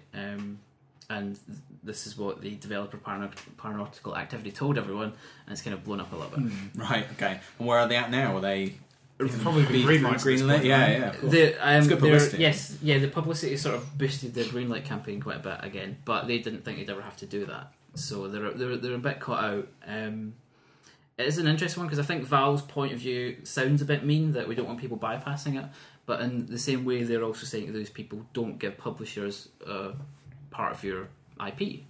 D: And this is what the developer Paranautical Activity told everyone, and it's kind of blown up a little bit.
A: Right, okay. And where are they at now? Are they...
B: Probably been Greenlight.
A: Yeah, of course.
D: It's
A: good publicity.
D: Yes, the publicity sort of boosted the Greenlight campaign quite a bit again, but they didn't think they'd ever have to do that, so they're a bit caught out. It is an interesting one because I think Valve's point of view sounds a bit mean that we don't want people bypassing it, but in the same way they're also saying to those people, don't give publishers part of your IP.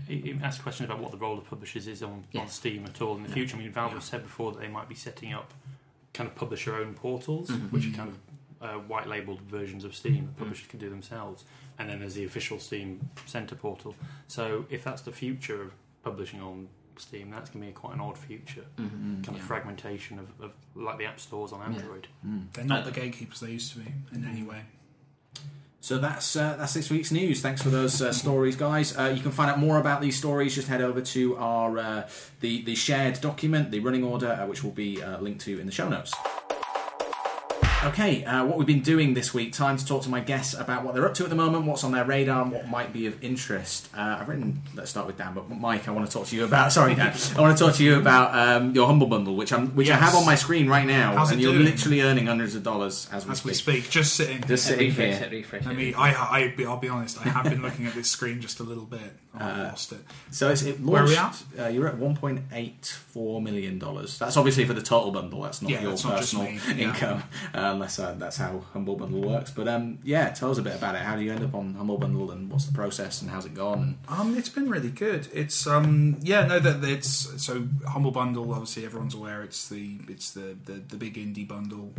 C: He asked questions about what the role of publishers is on Steam at all in the future. I mean, Valve have said before that they might be setting up kind of publisher-owned portals, which are kind of white-labelled versions of Steam that publishers can do themselves. And then there's the official Steam Centre portal. So if that's the future of publishing on Steam, that's going to be quite an odd future. Kind of fragmentation of like the app stores on Android.
B: They're not the gatekeepers they used to be in any way.
A: So that's this week's news. Thanks for those stories, guys. You can find out more about these stories. Just head over to our the shared document, the running order, which will be linked to in the show notes. Okay, what we've been doing this week, time to talk to my guests about what they're up to at the moment, what's on their radar, and what might be of interest. I've written, let's start with Dan, but Mike, I want to talk to you about, sorry Dan, I want to talk to you about your Humble Bundle, which I have on my screen right now,
B: How's
A: and you're literally earning hundreds of dollars as we speak.
B: Just sitting
A: here.
D: Refresh.
B: I mean, I'll be honest, I have been looking at this screen just a little bit. I've lost it.
A: So it launched,
B: where are we at?
A: You're at $1.84 million. That's obviously for the total bundle. That's not your personal income, unless that's how Humble Bundle works. But tell us a bit about it. How do you end up on Humble Bundle, and what's the process, and how's it gone?
B: It's been really good. It's so Humble Bundle. Obviously, everyone's aware it's the big indie bundle.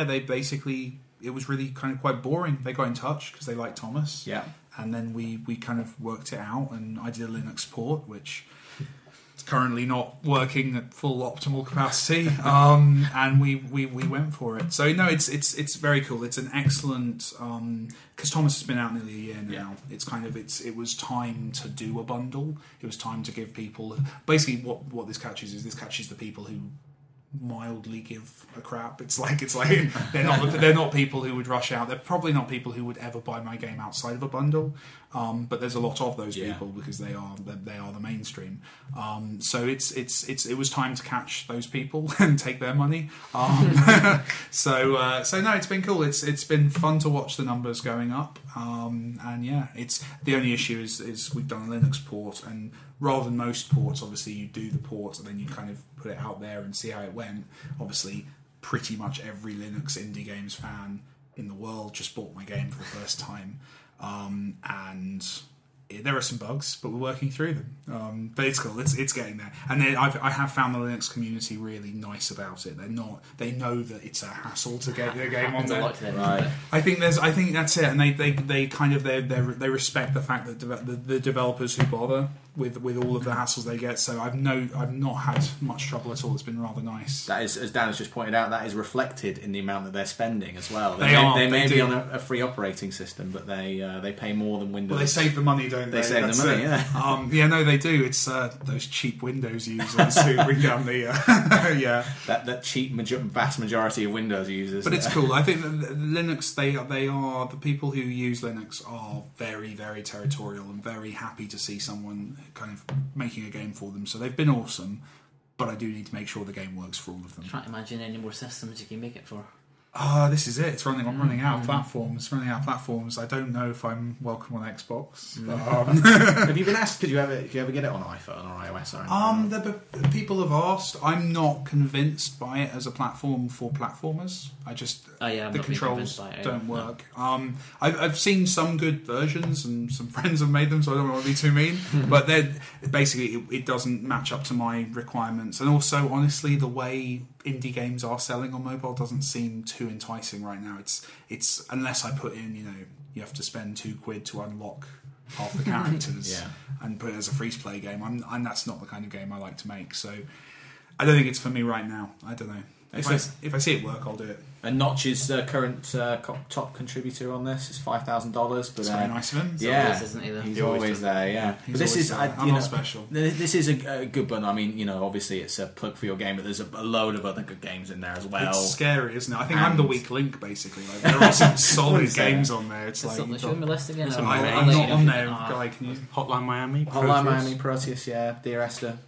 B: They basically, it was really kind of quite boring. They got in touch because they liked Thomas.
A: Yeah.
B: And then we kind of worked it out, and I did a Linux port, which is currently not working at full optimal capacity. And we went for it. So no, it's very cool. It's an excellent because Thomas has been out nearly a year now. Yeah. It's kind of it was time to do a bundle. It was time to give people basically what this catches the people who mildly give a crap. It's like they're not people who would rush out. They're probably not people who would ever buy my game outside of a bundle. But there's a lot of those people because they are the mainstream. So it was time to catch those people and take their money. So no, it's been cool. It's been fun to watch the numbers going up. And yeah, it's the only issue is we've done a Linux port, and rather than most ports, obviously you do the port and then you kind of put it out there and see how it went. Obviously, pretty much every Linux indie games fan in the world just bought my game for the first time. And there are some bugs, but we're working through them. But it's cool. It's getting there. And then I have found the Linux community really nice about it. They know that it's a hassle to get their game on there.
D: Right.
B: I think that's it. And they kind of they respect the fact that the developers who bother with all of the hassles they get. So I've not had much trouble at all. It's been rather nice.
A: That is, as Dan has just pointed out, that is reflected in the amount that they're spending as well.
B: They
A: may
B: do.
A: be on a free operating system, but they pay more than Windows.
B: Well, they save the money, don't they?
A: They save the money, yeah.
B: Yeah, no, they do. It's those cheap Windows users who bring down the yeah.
A: That cheap vast majority of Windows users.
B: But it's cool. I think that Linux, they are the people who use Linux are very, very territorial and very happy to see someone kind of making a game for them. So they've been awesome, but I do need to make sure the game works for all of them.
D: Trying to imagine any more systems you can make it for.
B: This is it. I'm running out of platforms. I don't know if I'm welcome on Xbox.
A: Have you been asked? Could you ever get it on iPhone or iOS or anything?
B: The people have asked. I'm not convinced by it as a platform for platformers. The controls don't work.
D: No.
B: I've seen some good versions and some friends have made them, so I don't want to be too mean. But basically it doesn't match up to my requirements. And also, honestly, the way indie games are selling on mobile doesn't seem too enticing right now. It's unless I put in, you have to spend £2 to unlock half the characters and put it as a free to play game. And that's not the kind of game I like to make. So I don't think it's for me right now. I don't know. If I see it work, I'll do it.
A: And Notch's current top contributor on this is $5,000. But
B: it's very nice of him.
A: He's always there. Yeah,
B: He's
A: but this is
B: not special.
A: This is a good one. I mean, obviously it's a plug for your game, but there's a load of other good games in there as well.
B: It's scary, isn't it? I think I'm the weak link, basically. Like, there are some solid games on there. It's like
D: show me list again.
B: I'm not on there. Guy, can you?
C: Hotline Miami,
A: Proteus, yeah, Dear Esther,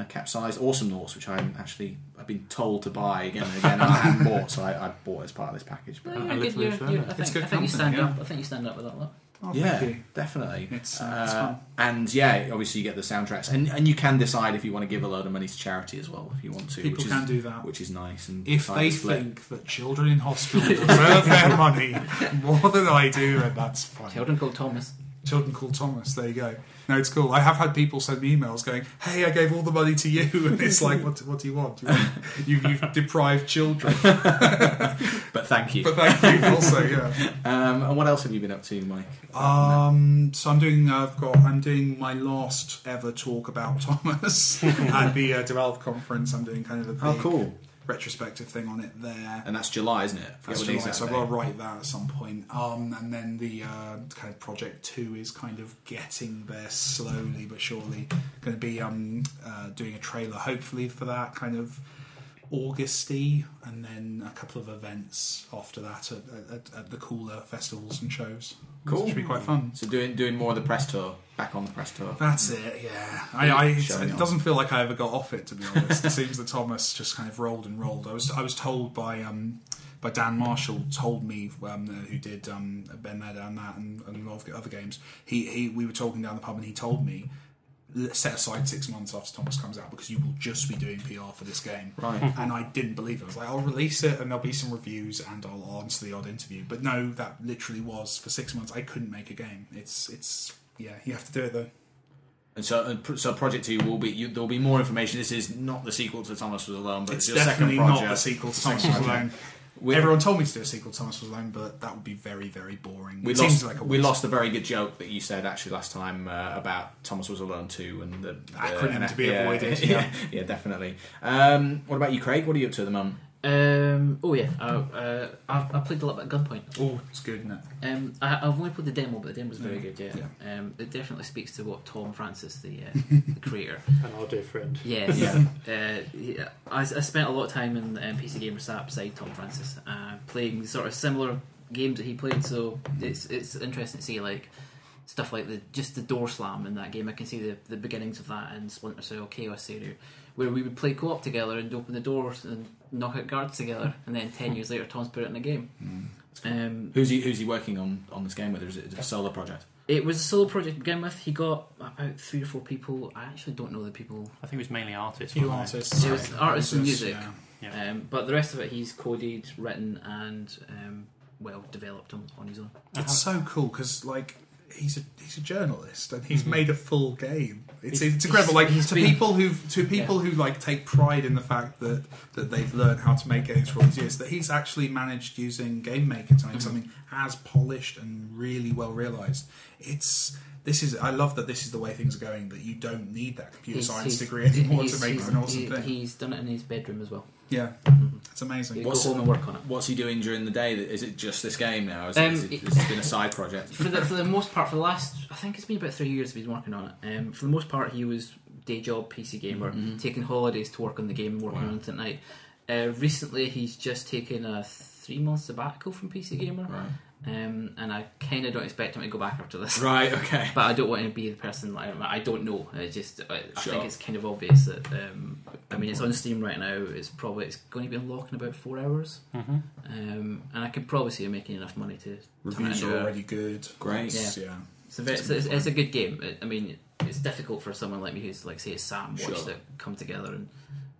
A: Capsized, Awesome Norse, which I've been told to buy again and again, and I haven't bought, so I bought as part of this package. But
D: I think you stand up. I think you stand up with that lot.
B: Oh,
A: yeah, definitely.
B: It's fun.
A: And yeah, obviously you get the soundtracks, and you can decide if you want to give a load of money to charity as well, if you want to.
B: People can do that,
A: which is nice. And
B: if they think that children in hospital deserve their money more than I do, then that's fine.
D: Children called Thomas. There
B: you go. No, it's cool. I have had people send me emails going, "Hey, I gave all the money to you," and it's like, "What do you want? You've deprived children."
A: But thank you.
B: Also, yeah.
A: And what else have you been up to, Mike?
B: So I'm doing my last ever talk about Thomas at the Develop conference. I'm doing kind of a big retrospective thing on it there,
A: and that's July, isn't it?
B: That's July, so I've got to write that at some point. And then the kind of project 2 is kind of getting there slowly but surely. Going to be doing a trailer hopefully for that kind of Augusty, and then a couple of events after that at the cooler festivals and shows.
A: Cool,
B: which should be quite fun.
A: So doing more of the press tour, back on the press tour.
B: That's it. Yeah, it doesn't feel like I ever got off it, to be honest. It seems that Thomas just kind of rolled and rolled. I was told by Dan Marshall, told me who did Ben There Down That and a lot of other games. We were talking down the pub and he told me, set aside 6 months after Thomas comes out because you will just be doing PR for this game.
A: Right.
B: And I didn't believe it. I was like, I'll release it and there'll be some reviews and I'll answer the odd interview. But no, that literally was for 6 months. I couldn't make a game. It's you have to do it though.
A: And so Project 2 there'll be more information. This is not the sequel to Thomas Was Alone, but it's your
B: definitely
A: second project.
B: Not the sequel to Thomas Was Alone. Everyone told me to do a sequel to Thomas Was Alone, but that would be very, very boring.
A: We lost a very good joke that you said actually last time about Thomas Was Alone 2 and the
B: acronym to be avoided.
A: Yeah, definitely. What about you, Craig? What are you up to at the moment?
D: Oh yeah, I played a little bit of Gunpoint.
B: Oh, it's good, isn't it?
D: I've only played the demo, but the demo was very good. Yeah. It definitely speaks to what Tom Francis, the creator,
C: And our dear friend.
D: yes, I spent a lot of time in PC Gamer sat beside Tom Francis, playing sort of similar games that he played. So it's interesting to see like stuff like the door slam in that game. I can see the beginnings of that in Splinter Cell Chaos Theory, where we would play co-op together and open the doors and knock out guards together, and then 10 years later Tom's put it in a game.
A: Who's he working on this game with? Or is it a solo project?
D: It was a solo project to begin with. He got about 3 or 4 people. I actually don't know the people.
C: I think it was mainly artists.
B: Few
C: wasn't it?
B: artists.
D: It was artists and music.
C: Yeah.
D: But the rest of it he's coded, written, and developed on his own.
B: It's so cool because like he's a journalist and he's made a full game. It's incredible. Like to people who like take pride in the fact that they've learned how to make games for all these years, that he's actually managed using Game Maker to make something as polished and really well realised. I love that this is the way things are going, that you don't need that computer science degree anymore to make an awesome thing.
D: He's done it in his bedroom as well.
B: Yeah, it's amazing.
D: You go home and work on it.
A: What's he doing during the day? Is it just this game now? Has it been a side project?
D: For the most part, for the last, I think it's been about 3 years he's been working on it. For the most part, he was day job PC gamer, taking holidays to work on the game and working on it at night. Recently, he's just taken a 3-month sabbatical from PC gamer.
A: Right.
D: And I kind of don't expect him to go back after this.
A: Right, okay.
D: But I don't want to be the person like I don't know. I think it's kind of obvious that it's on Steam right now. It's going to be unlocked in about 4 hours. And I could probably see him making enough money to.
B: Reviews are already good.
A: Great.
B: Yeah.
D: It's a good game. It's difficult for someone like me who's like say a Sam watched it come together,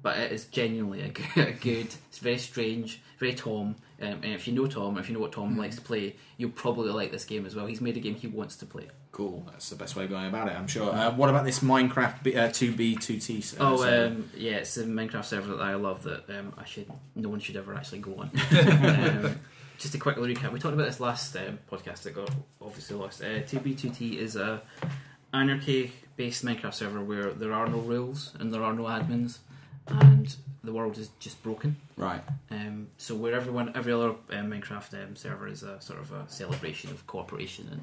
D: but it is genuinely a good. It's very strange, very Tom. And if you know Tom, if you know what Tom likes to play, you'll probably like this game as well. He's made a game he wants to play.
A: Cool, that's the best way of going about it, I'm sure. What about this Minecraft 2B2T server?
D: It's a Minecraft server that I love that no one should ever actually go on. Just to quickly recap, we talked about this last podcast that got obviously lost. 2B2T is a anarchy-based Minecraft server where there are no rules and there are no admins, and the world is just broken.
A: Right.
D: So where every other Minecraft server is a sort of a celebration of cooperation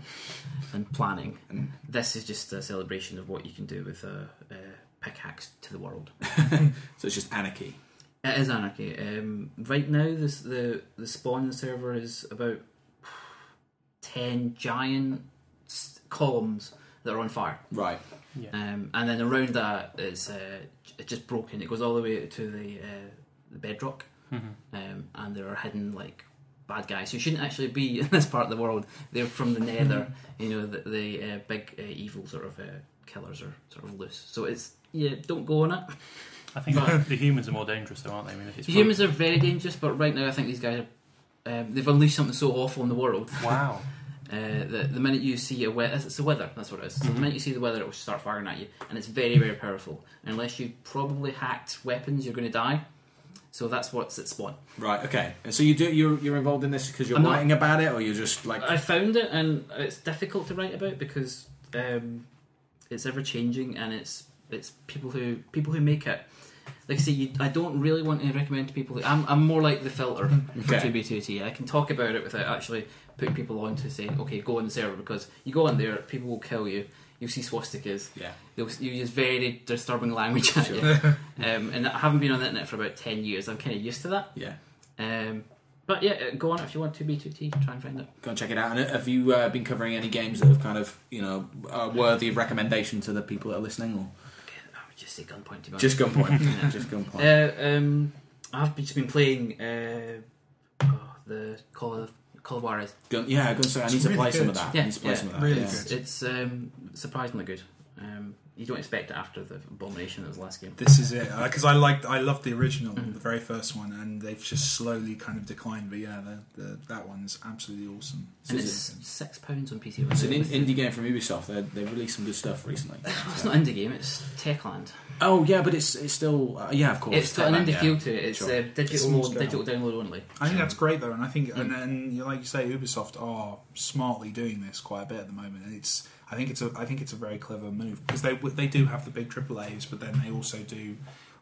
D: and planning, this is just a celebration of what you can do with a pickaxe to the world.
A: So it's just anarchy.
D: It is anarchy. Right now, the spawn in the server is about 10 giant columns that are on fire.
A: Right.
C: Yeah.
D: And then around that it's just broken. It goes all the way to the bedrock, and there are hidden like bad guys who shouldn't actually be in this part of the world. They're from the Nether. The big evil sort of killers are sort of loose. So don't go on it.
C: I think the humans are more dangerous, though, aren't they? I mean, if it's
D: the humans are very dangerous, but right now I think these guys are. They've unleashed something so awful in the world.
C: Wow.
D: The minute you see it's the weather, that's what it is. So the minute you see the weather, it will start firing at you, and it's very, very powerful. Unless you probably hacked weapons, you're going to die. So that's what's at spawn.
A: Right. Okay. And so you're involved in this because you're writing about it, or you're just like
D: I found it, and it's difficult to write about because it's ever changing, and it's people who make it. Like I say, I don't really want to recommend to people. I'm more like the filter for 2B2T. I can talk about it without actually putting people on to say, okay, go on the server, because you go on there, people will kill you. You'll see swastikas. Yeah. You'll use very disturbing language at you. And I haven't been on the internet for about 10 years. I'm kind of used to that.
A: Yeah.
D: But yeah, go on if you want 2B2T. Try and find it.
A: Go and check it out. And have you been covering any games that have kind of are worthy of recommendation to the people that are listening? Or
D: I would just say Gunpoint. To be honest.
A: Just Gunpoint.
D: Yeah.
A: Just Gunpoint.
D: I've just been playing the Call of Juarez.
A: I need to play some of that.
D: Yeah,
A: I need to play some of that.
B: Really
A: yeah.
B: good.
D: It's surprisingly good. You don't expect it after the abomination that was the last game.
B: This is it, because I loved the original, the very first one, and they've just slowly kind of declined. But yeah, that one's absolutely awesome.
D: And it's £6 on PC.
A: It's an indie game from Ubisoft. They released some good stuff recently.
D: It's not an indie game; it's Techland.
A: Oh yeah, but it's still of course.
D: It's got an indie feel to it. It's
A: Sure.
D: digital download only.
B: I think that's great though, and I think and like you say, Ubisoft are smartly doing this quite a bit at the moment, and I think it's a very clever move because they do have the big AAAs, but then they also do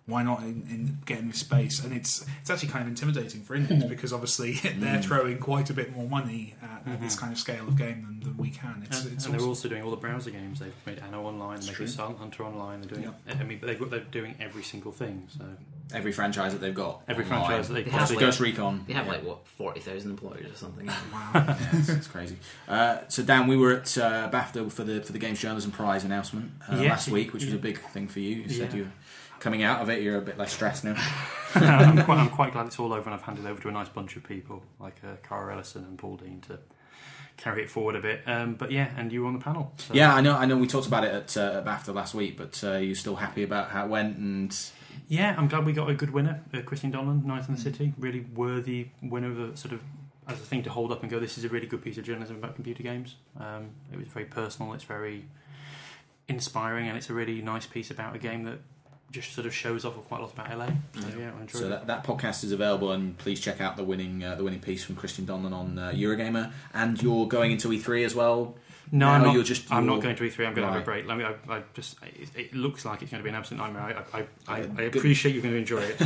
B: Why not in getting this space? And it's actually kind of intimidating for indies because obviously they're throwing quite a bit more money at this kind of scale of game than we can. It's
C: and they're also doing all the browser games. They've made Anno Online, they've made Silent Hunter Online. They're doing. I mean, they're doing every single thing. So
A: every franchise that they've got.
C: Every
A: online.
C: franchise that
D: They
C: possibly
D: have,
A: Ghost Recon.
D: They have 40,000 employees or something.
B: wow.
A: Yeah, it's crazy. So Dan, we were at BAFTA for the Games Journalism Prize announcement last week, which was a big thing for you. You said you're coming out of it, you're a bit less stressed now.
C: I'm quite glad it's all over and I've handed over to a nice bunch of people like Cara Ellison and Paul Dean to carry it forward a bit. But yeah, and you were on the panel. So.
A: Yeah, I know. We talked about it at BAFTA last week, but you're still happy about how it went and.
C: Yeah, I'm glad we got a good winner, Christian Donlan, Ninth in the City. Really worthy winner of a sort of as a thing to hold up and go, this is a really good piece of journalism about computer games. It was very personal, it's very inspiring, and it's a really nice piece about a game that just sort of shows off quite a lot about LA. So yeah, I enjoyed it.
A: That podcast is available, and please check out the winning piece from Christian Donlan on Eurogamer. And you're going into E3 as well.
C: No, I'm not.
A: I'm
C: not going to E3. I'm going to have a break. It looks like it's going to be an absolute nightmare. I appreciate you're going to enjoy it.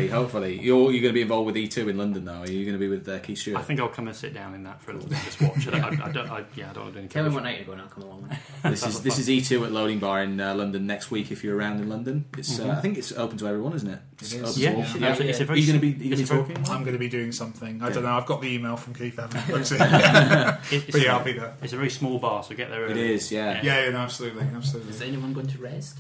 A: hopefully. You're going to be involved with E2 in London now. Are you going to be with Keith Stewart?
C: I think I'll come and sit down in that for a little bit, just watch it. I don't want to do any.
D: Tell me what night you're going. I'll come along.
A: This is E2 at Loading Bar in London next week. If you're around in London, it's I think it's open to everyone, isn't it?
B: It is.
C: Yeah.
A: Are you going to be talking?
B: I'm going to be doing something. I don't know. I've got the email from Keith. I haven't looked at it. But yeah, I'll be there.
C: It's a very small bar, so get there early.
A: It is, yeah.
B: Yeah, no, absolutely.
D: Is anyone going to Rest?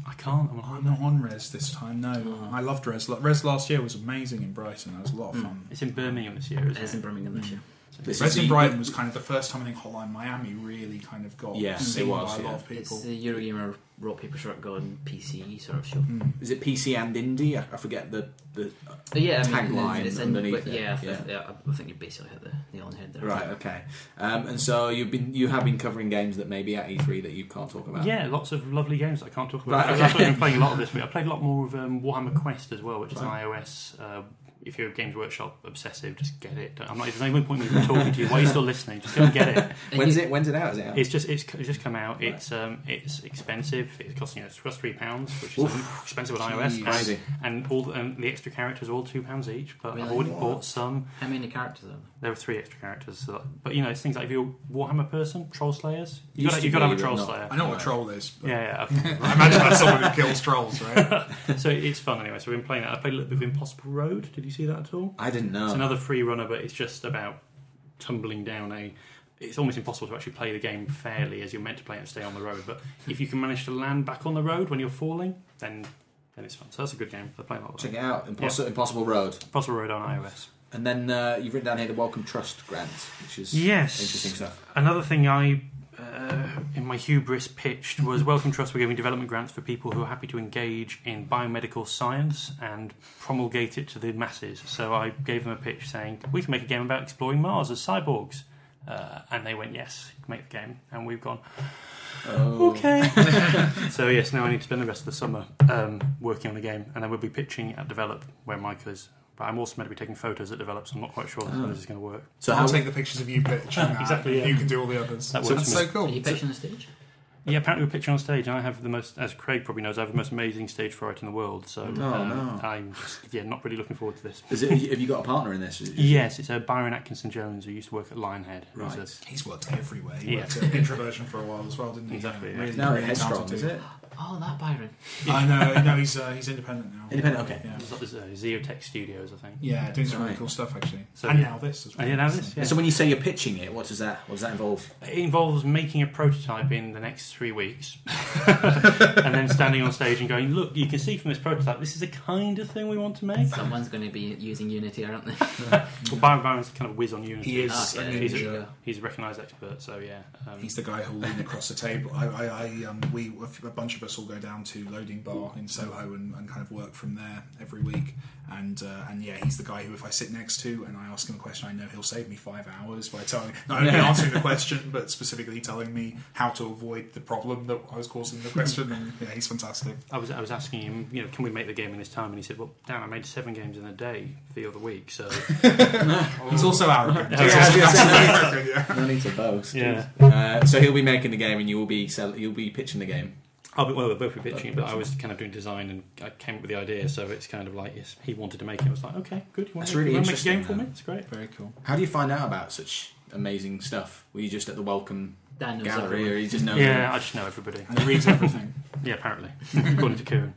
C: I can't.
B: I'm not on Res this time, no. Oh. I loved Res. Res last year was amazing in Brighton. It was a lot of fun.
C: It's in Birmingham this year, isn't it?
D: It's in Birmingham this year.
B: Res in Brighton was kind of the first time I think Hotline Miami really kind of got seen by a lot of people.
D: It's the Eurogamer Rock Paper Shotgun PC sort of show.
A: Is it PC and indie? I forget the
D: tagline
A: underneath it.
D: Yeah, I think you basically hit the nail on the head there.
A: Right, okay. And so you have been covering games that may be at E3 that you can't talk about.
C: Yeah, lots of lovely games that I can't talk about.
A: Right, okay.
C: I've been playing a lot of this week. I played a lot more of Warhammer Quest as well, which is an iOS. If you're a Games Workshop obsessive, just get it. There's no point in me talking to you. Why are you still listening? Just go and get it.
A: When's it out? Is it out?
C: It's just come out. It's expensive. It costs £3, which is expensive on iOS. And all the extra characters are all £2 each. But
D: really?
C: I've already bought some.
D: How many characters are there?
C: There were 3 extra characters. So, but it's things like if you're a Warhammer person, Troll Slayers. You've got to have a Troll Slayer.
B: I know what a troll is.
C: Yeah. Okay.
B: I imagine that's someone who kills trolls, right?
C: So it's fun anyway. So we've been playing that. I played a little bit of Impossible Road. Did you see that at all?
A: I didn't know.
C: It's another free runner, but it's just about tumbling down it's almost impossible to actually play the game fairly as you're meant to play it and stay on the road. But if you can manage to land back on the road when you're falling, then it's fun. So that's a good game. I play a lot of that.
A: Check it out. Impossible Road.
C: Impossible Road on iOS.
A: And then you've written down here the Welcome Trust grant, which is interesting stuff.
C: Another thing I, in my hubris, pitched was Welcome Trust were giving development grants for people who are happy to engage in biomedical science and promulgate it to the masses. So I gave them a pitch saying, we can make a game about exploring Mars as cyborgs. And they went, yes, you can make the game. And we've gone, okay. So yes, now I need to spend the rest of the summer working on the game. And then we'll be pitching at Develop, where Mike is. But I'm also meant to be taking photos at Develop, so I'm not quite sure how this is going to work.
B: So I'll take the pictures of you pitching that.
C: Exactly, yeah.
B: You can do all the others.
C: That's
B: so cool.
D: Are you pitching on the stage?
C: Yeah, apparently we're pitching on stage, and I have the most, as Craig probably knows, I have the most amazing stage fright in the world. So I'm just, not really looking forward to this.
A: Have you got a partner in this?
C: Yes, it's Byron Atkinson Jones, who used to work at Lionhead.
A: Right.
B: He's worked everywhere. He worked at Introversion for a while as well, didn't he?
C: Exactly.
B: Really,
A: now
B: really
A: at Headstrong,
B: talented.
A: is it?
D: Oh, that Byron.
B: I know. No, he's independent now.
A: Independent, okay.
B: Yeah.
C: There's Zeotech Studios, I think.
B: Yeah, doing some really cool stuff actually.
C: So,
B: and now this as well.
C: Yeah, now this. Yeah.
A: So when you say you're pitching it, what does that involve?
C: It involves making a prototype in the next 3 weeks, and then standing on stage and going, "Look, you can see from this prototype, this is the kind of thing we want to make."
D: Someone's going to be using Unity, aren't they?
C: Well, Byron's kind of whiz on Unity.
B: He is.
C: He's a recognised expert. So yeah,
B: he's the guy who'll lean across the table. A bunch of us all go down to Loading Bar in Soho and kind of work from there every week. And yeah, he's the guy who, if I sit next to and I ask him a question, I know he'll save me 5 hours by telling, not only answering the question, but specifically telling me how to avoid the problem that I was causing the question. And yeah, he's fantastic. I was asking him, can we make the game in this time? And he said, well, damn, I made 7 games in a day the other week. So he's also arrogant.
A: No need to boast.
C: Yeah.
A: So he'll be making the game, and you'll be pitching the game.
C: we'll both be pitching, but I was kind of doing design and I came up with the idea, so it's kind of like, yes, he wanted to make it. I was like, okay, good. You want
A: That's
C: to
A: really
C: make a
A: interesting,
C: game for me? It's great.
B: Very cool.
A: How do you find out about such amazing stuff? Were you just at the welcome
D: Dan knows
A: gallery,
D: everyone.
A: or you just know?
C: Yeah, I just know everybody.
B: And he reads everything.
C: Yeah, apparently, according to Kieran.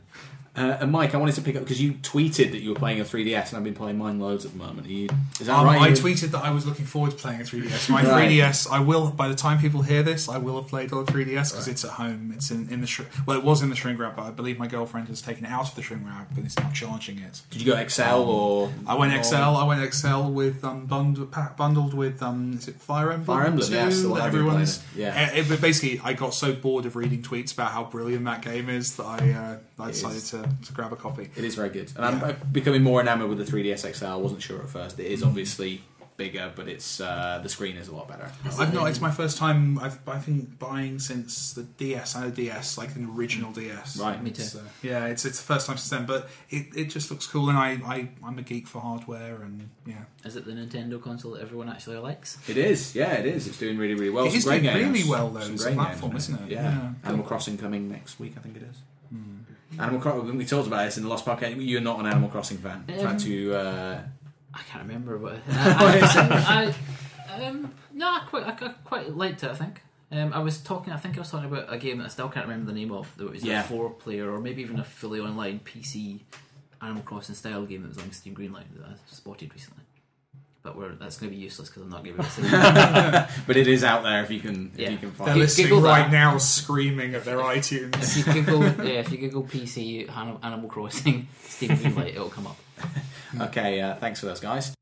A: And Mike, I wanted to pick up because you tweeted that you were playing a 3DS, and I've been playing mine loads at the moment. Is that right?
B: I tweeted that I was looking forward to playing a 3DS. My
A: Right.
B: 3DS, I will. By the time people hear this, I will have played on a 3DS because it's at home. It's in the well, it was in the shrink wrap, but I believe my girlfriend has taken it out of the shrink wrap and is now charging it.
A: Did you go XL or?
B: I went XL. I went XL with bundled with is it Fire Emblem?
A: Fire Emblem,
B: 2,
A: yes. The one
B: that
A: I've been
B: everyone's.
A: playing. Yeah.
B: But basically, I got so bored of reading tweets about how brilliant that game is that I decided to grab a copy.
A: It is very good, and I'm becoming more enamoured with the 3DS XL. I wasn't sure at first. It is obviously bigger, but it's the screen is a lot better.
B: I've not. It's my first time. I've been buying since the DS. I had a DS, like an original DS.
A: Right,
D: me too.
B: Yeah, it's the first time since then. But it just looks cool, and I'm a geek for hardware, and yeah.
D: Is it the Nintendo console that everyone actually likes?
A: It is, yeah, it is. It's doing really, really well.
B: It is
A: Some great
B: doing
A: games.
B: really well though.
A: Some
B: It's a
A: great
B: platform,
A: games,
B: isn't it?
A: Yeah. Animal Crossing coming next week, I think it is. Animal Crossing. We talked about this in the Lost Podcast. You're not an Animal Crossing fan. Tried to.
D: I can't remember what.
A: What is it?
D: I quite liked it. I think. I was talking about a game that I still can't remember the name of. That was a 4-player or maybe even a fully online PC Animal Crossing style game that was on Steam Greenlight that I spotted recently. But that's going to be useless because I'm not giving it.
A: But it is out there if you can find
B: They're
A: it.
B: listening
D: Google
B: right
D: that.
B: now, screaming at their iTunes.
D: If you Google PC Animal Crossing Steam Greenlight, it'll come up.
A: Okay, thanks for those, guys.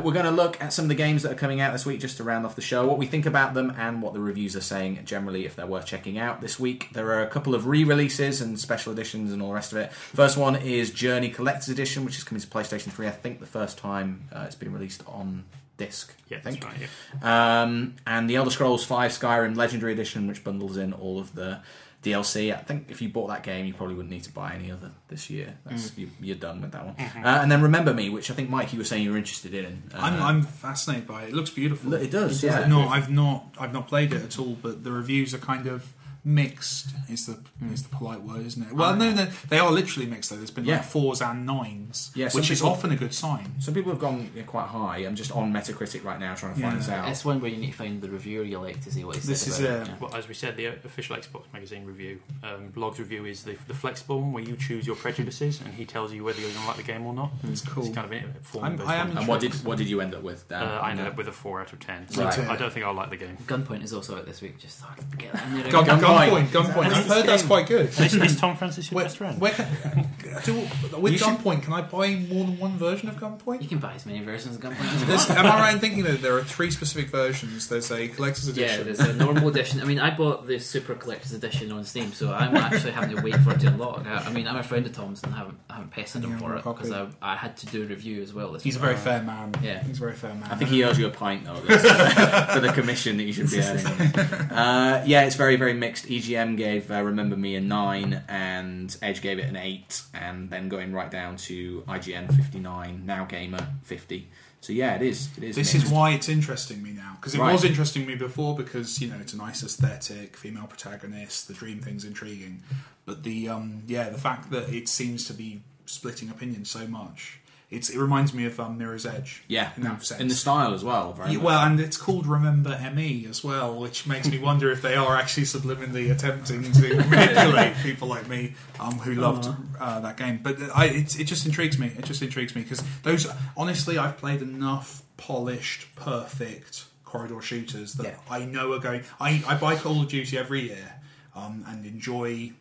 A: We're going to look at some of the games that are coming out this week just to round off the show, what we think about them and what the reviews are saying generally if they're worth checking out this week. There are a couple of re-releases and special editions and all the rest of it. First one is Journey Collector's Edition, which is coming to PlayStation 3, I think the first time it's been released on disc.
C: Yeah,
A: I think.
C: that's right, yeah.
A: And the Elder Scrolls 5 Skyrim Legendary Edition, which bundles in all of the DLC. I think if you bought that game, you probably wouldn't need to buy any other this year. You're done with that one. And then Remember Me, which I think, Mike, you were saying you were interested in.
B: I'm fascinated by it. It looks beautiful.
A: It does, yeah.
B: I've not played it at all, but the reviews are kind of mixed. Is the polite word, isn't it? Well, no, they are literally mixed though. There's been like 4s and 9s, which is often a good sign.
A: Some people have gone quite high. I'm just on Metacritic right now trying to find this out.
D: It's one where you need to find the reviewer you like to see what he says.
B: This is
D: about it.
C: Well, as we said, the official Xbox magazine review, Blog's review is the flexible one where you choose your prejudices and he tells you whether you're going to like the game or not.
B: It's cool.
C: It's kind of a form.
A: And what did you end up with, Dan?
C: I ended up with a 4 out of 10.
A: Right.
C: I don't think I'll like the game.
D: Gunpoint is also out this week. Just get that in there.
B: Gunpoint. I've heard that's quite good.
C: Is Tom Francis your best friend?
B: With Gunpoint, can I buy more than one version of Gunpoint?
D: You can buy as many versions of Gunpoint.
B: Am I right in thinking that there are 3 specific versions? There's a collector's edition.
D: Yeah, there's a normal edition. I mean, I bought the Super Collector's Edition on Steam, so I'm actually having to wait for it to unlock. I mean, I'm a friend of Tom's and I haven't pestered him for it because I had to do a review as well.
B: He's a very fair man.
D: Yeah,
B: he's a very fair man.
A: I think he owes you a pint though for the commission that you should be earning. Yeah, it's very, very mixed. EGM gave Remember Me a 9 and Edge gave it an 8, and then going right down to IGN 59, Now Gamer 50. So yeah, it is.
B: This
A: mixed.
B: is why it's interesting me now, because it was interesting me before because it's a nice aesthetic, female protagonist, the dream thing's intriguing, but the fact that it seems to be splitting opinions so much. It reminds me of Mirror's Edge.
A: Yeah,
B: in that sense.
A: In the style as well. Very much.
B: Well, and it's called Remember Me as well, which makes me wonder if they are actually subliminally attempting to manipulate people like me who loved that game. But it just intrigues me. It just intrigues me because those. Honestly, I've played enough polished, perfect corridor shooters that I know are going. I buy Call of Duty every year and enjoy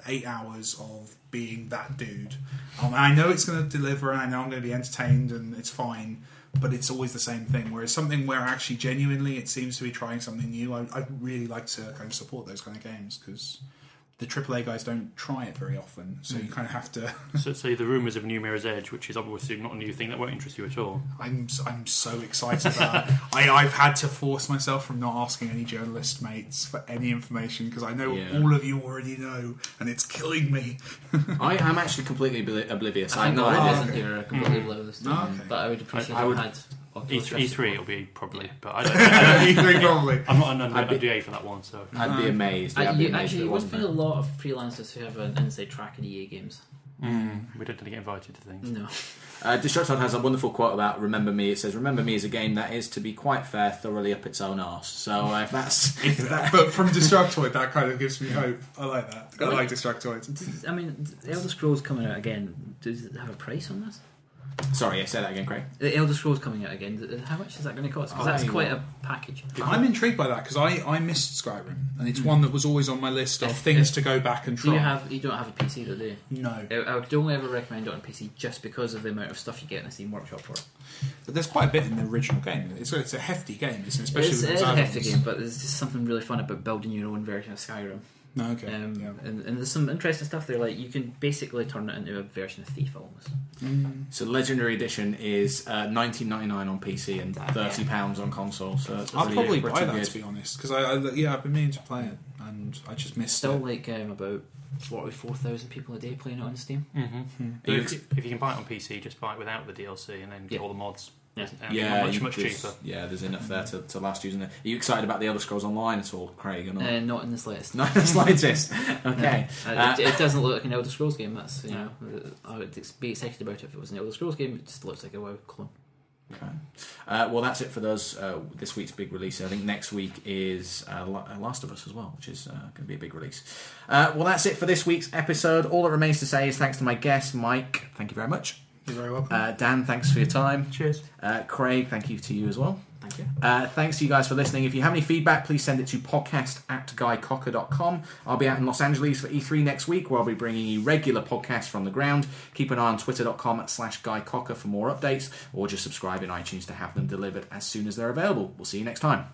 B: 8 hours of being that dude. And I know it's going to deliver and I know I'm going to be entertained and it's fine, but it's always the same thing. Whereas something where actually genuinely it seems to be trying something new, I'd really like to kind of support those kind of games because the AAA guys don't try it very often, so you kind of have to.
C: So the rumours of New Mirror's Edge, which is obviously not a new thing, that won't interest you at all.
B: I'm so excited about it. I've had to force myself from not asking any journalist mates for any information because I know all of you already know, and it's killing me.
A: I'm actually completely oblivious.
D: I think
A: know
D: all of us in here are completely oblivious to
B: okay.
D: but I would appreciate
A: I would-
D: if I had Oculus Rift
C: E3
D: support.
C: it'll be probably, but I don't.
B: E3 probably.
C: I'm not an
A: I'd be-
C: NDA for that one, so
A: I'd be amazed. Yeah, I'd be amazed if
D: Actually,
A: it
D: you
A: wasn't
D: wouldn't find
A: there.
D: a lot of freelancers who have an inside track in EA games.
C: we don't get invited to things.
D: No.
A: Destructoid has a wonderful quote about Remember Me. It says, "Remember Me is a game that is, to be quite fair, thoroughly up its own arse." So if that's...
B: But from Destructoid, that kind of gives me hope. I like that. I like Destructoid.
D: I mean, the Elder Scrolls coming out again. Does it have a price on this?
A: Sorry, say that again, Craig.
D: The Elder Scrolls coming out again. How much is that going to cost? Because that's quite a package.
B: I'm intrigued by that because I missed Skyrim, and it's one that was always on my list of things to go back and try.
D: You don't have a PC, though, do you?
B: No.
D: I would only ever recommend it on PC just because of the amount of stuff you get in a Steam Workshop for it.
B: But there's quite a bit in the original game. It's a hefty game, isn't it? Especially
D: It's
B: with
D: a
B: those
D: hefty
B: add-ons.
D: game, but there's just something really fun about building your own version of Skyrim.
B: No, okay.
D: And there's some interesting stuff there. Like you can basically turn it into a version of Thief almost.
A: So Legendary Edition is $19.99 on PC and £30 on console. So it's
B: I'll probably
A: pretty
B: buy that,
A: good.
B: to be honest, because I've been meaning to play it, and I just missed
D: Still
B: it.
D: like about 44,000 people a day playing it on Steam.
C: But if you can buy it on PC, just buy it without the DLC and then get all the mods.
D: Yeah.
C: And much
A: there's-
C: cheaper.
A: Yeah, there's enough there to last using it. Are you excited about the Elder Scrolls Online at all, Craig? Or not?
D: Not in the slightest.
A: Not in the slightest. Okay.
D: It doesn't look like an Elder Scrolls game. That's I would be excited about it if it was an Elder Scrolls game. It just looks like a WoW clone.
A: Okay. Well, that's it for those. This week's big release. I think next week is Last of Us as well, which is going to be a big release. Well, that's it for this week's episode. All that remains to say is thanks to my guest, Mike. Thank you very much.
B: You're very welcome.
A: Dan, thanks for your time.
C: Cheers.
A: Craig, thank you to you as well.
D: Thank you.
A: Thanks to you guys for listening. If you have any feedback, please send it to podcast@guycocker.com. I'll be out in Los Angeles for E3 next week, where I'll be bringing you regular podcasts from the ground. Keep an eye on twitter.com/guycocker for more updates, or just subscribe in iTunes to have them delivered as soon as they're available. We'll see you next time.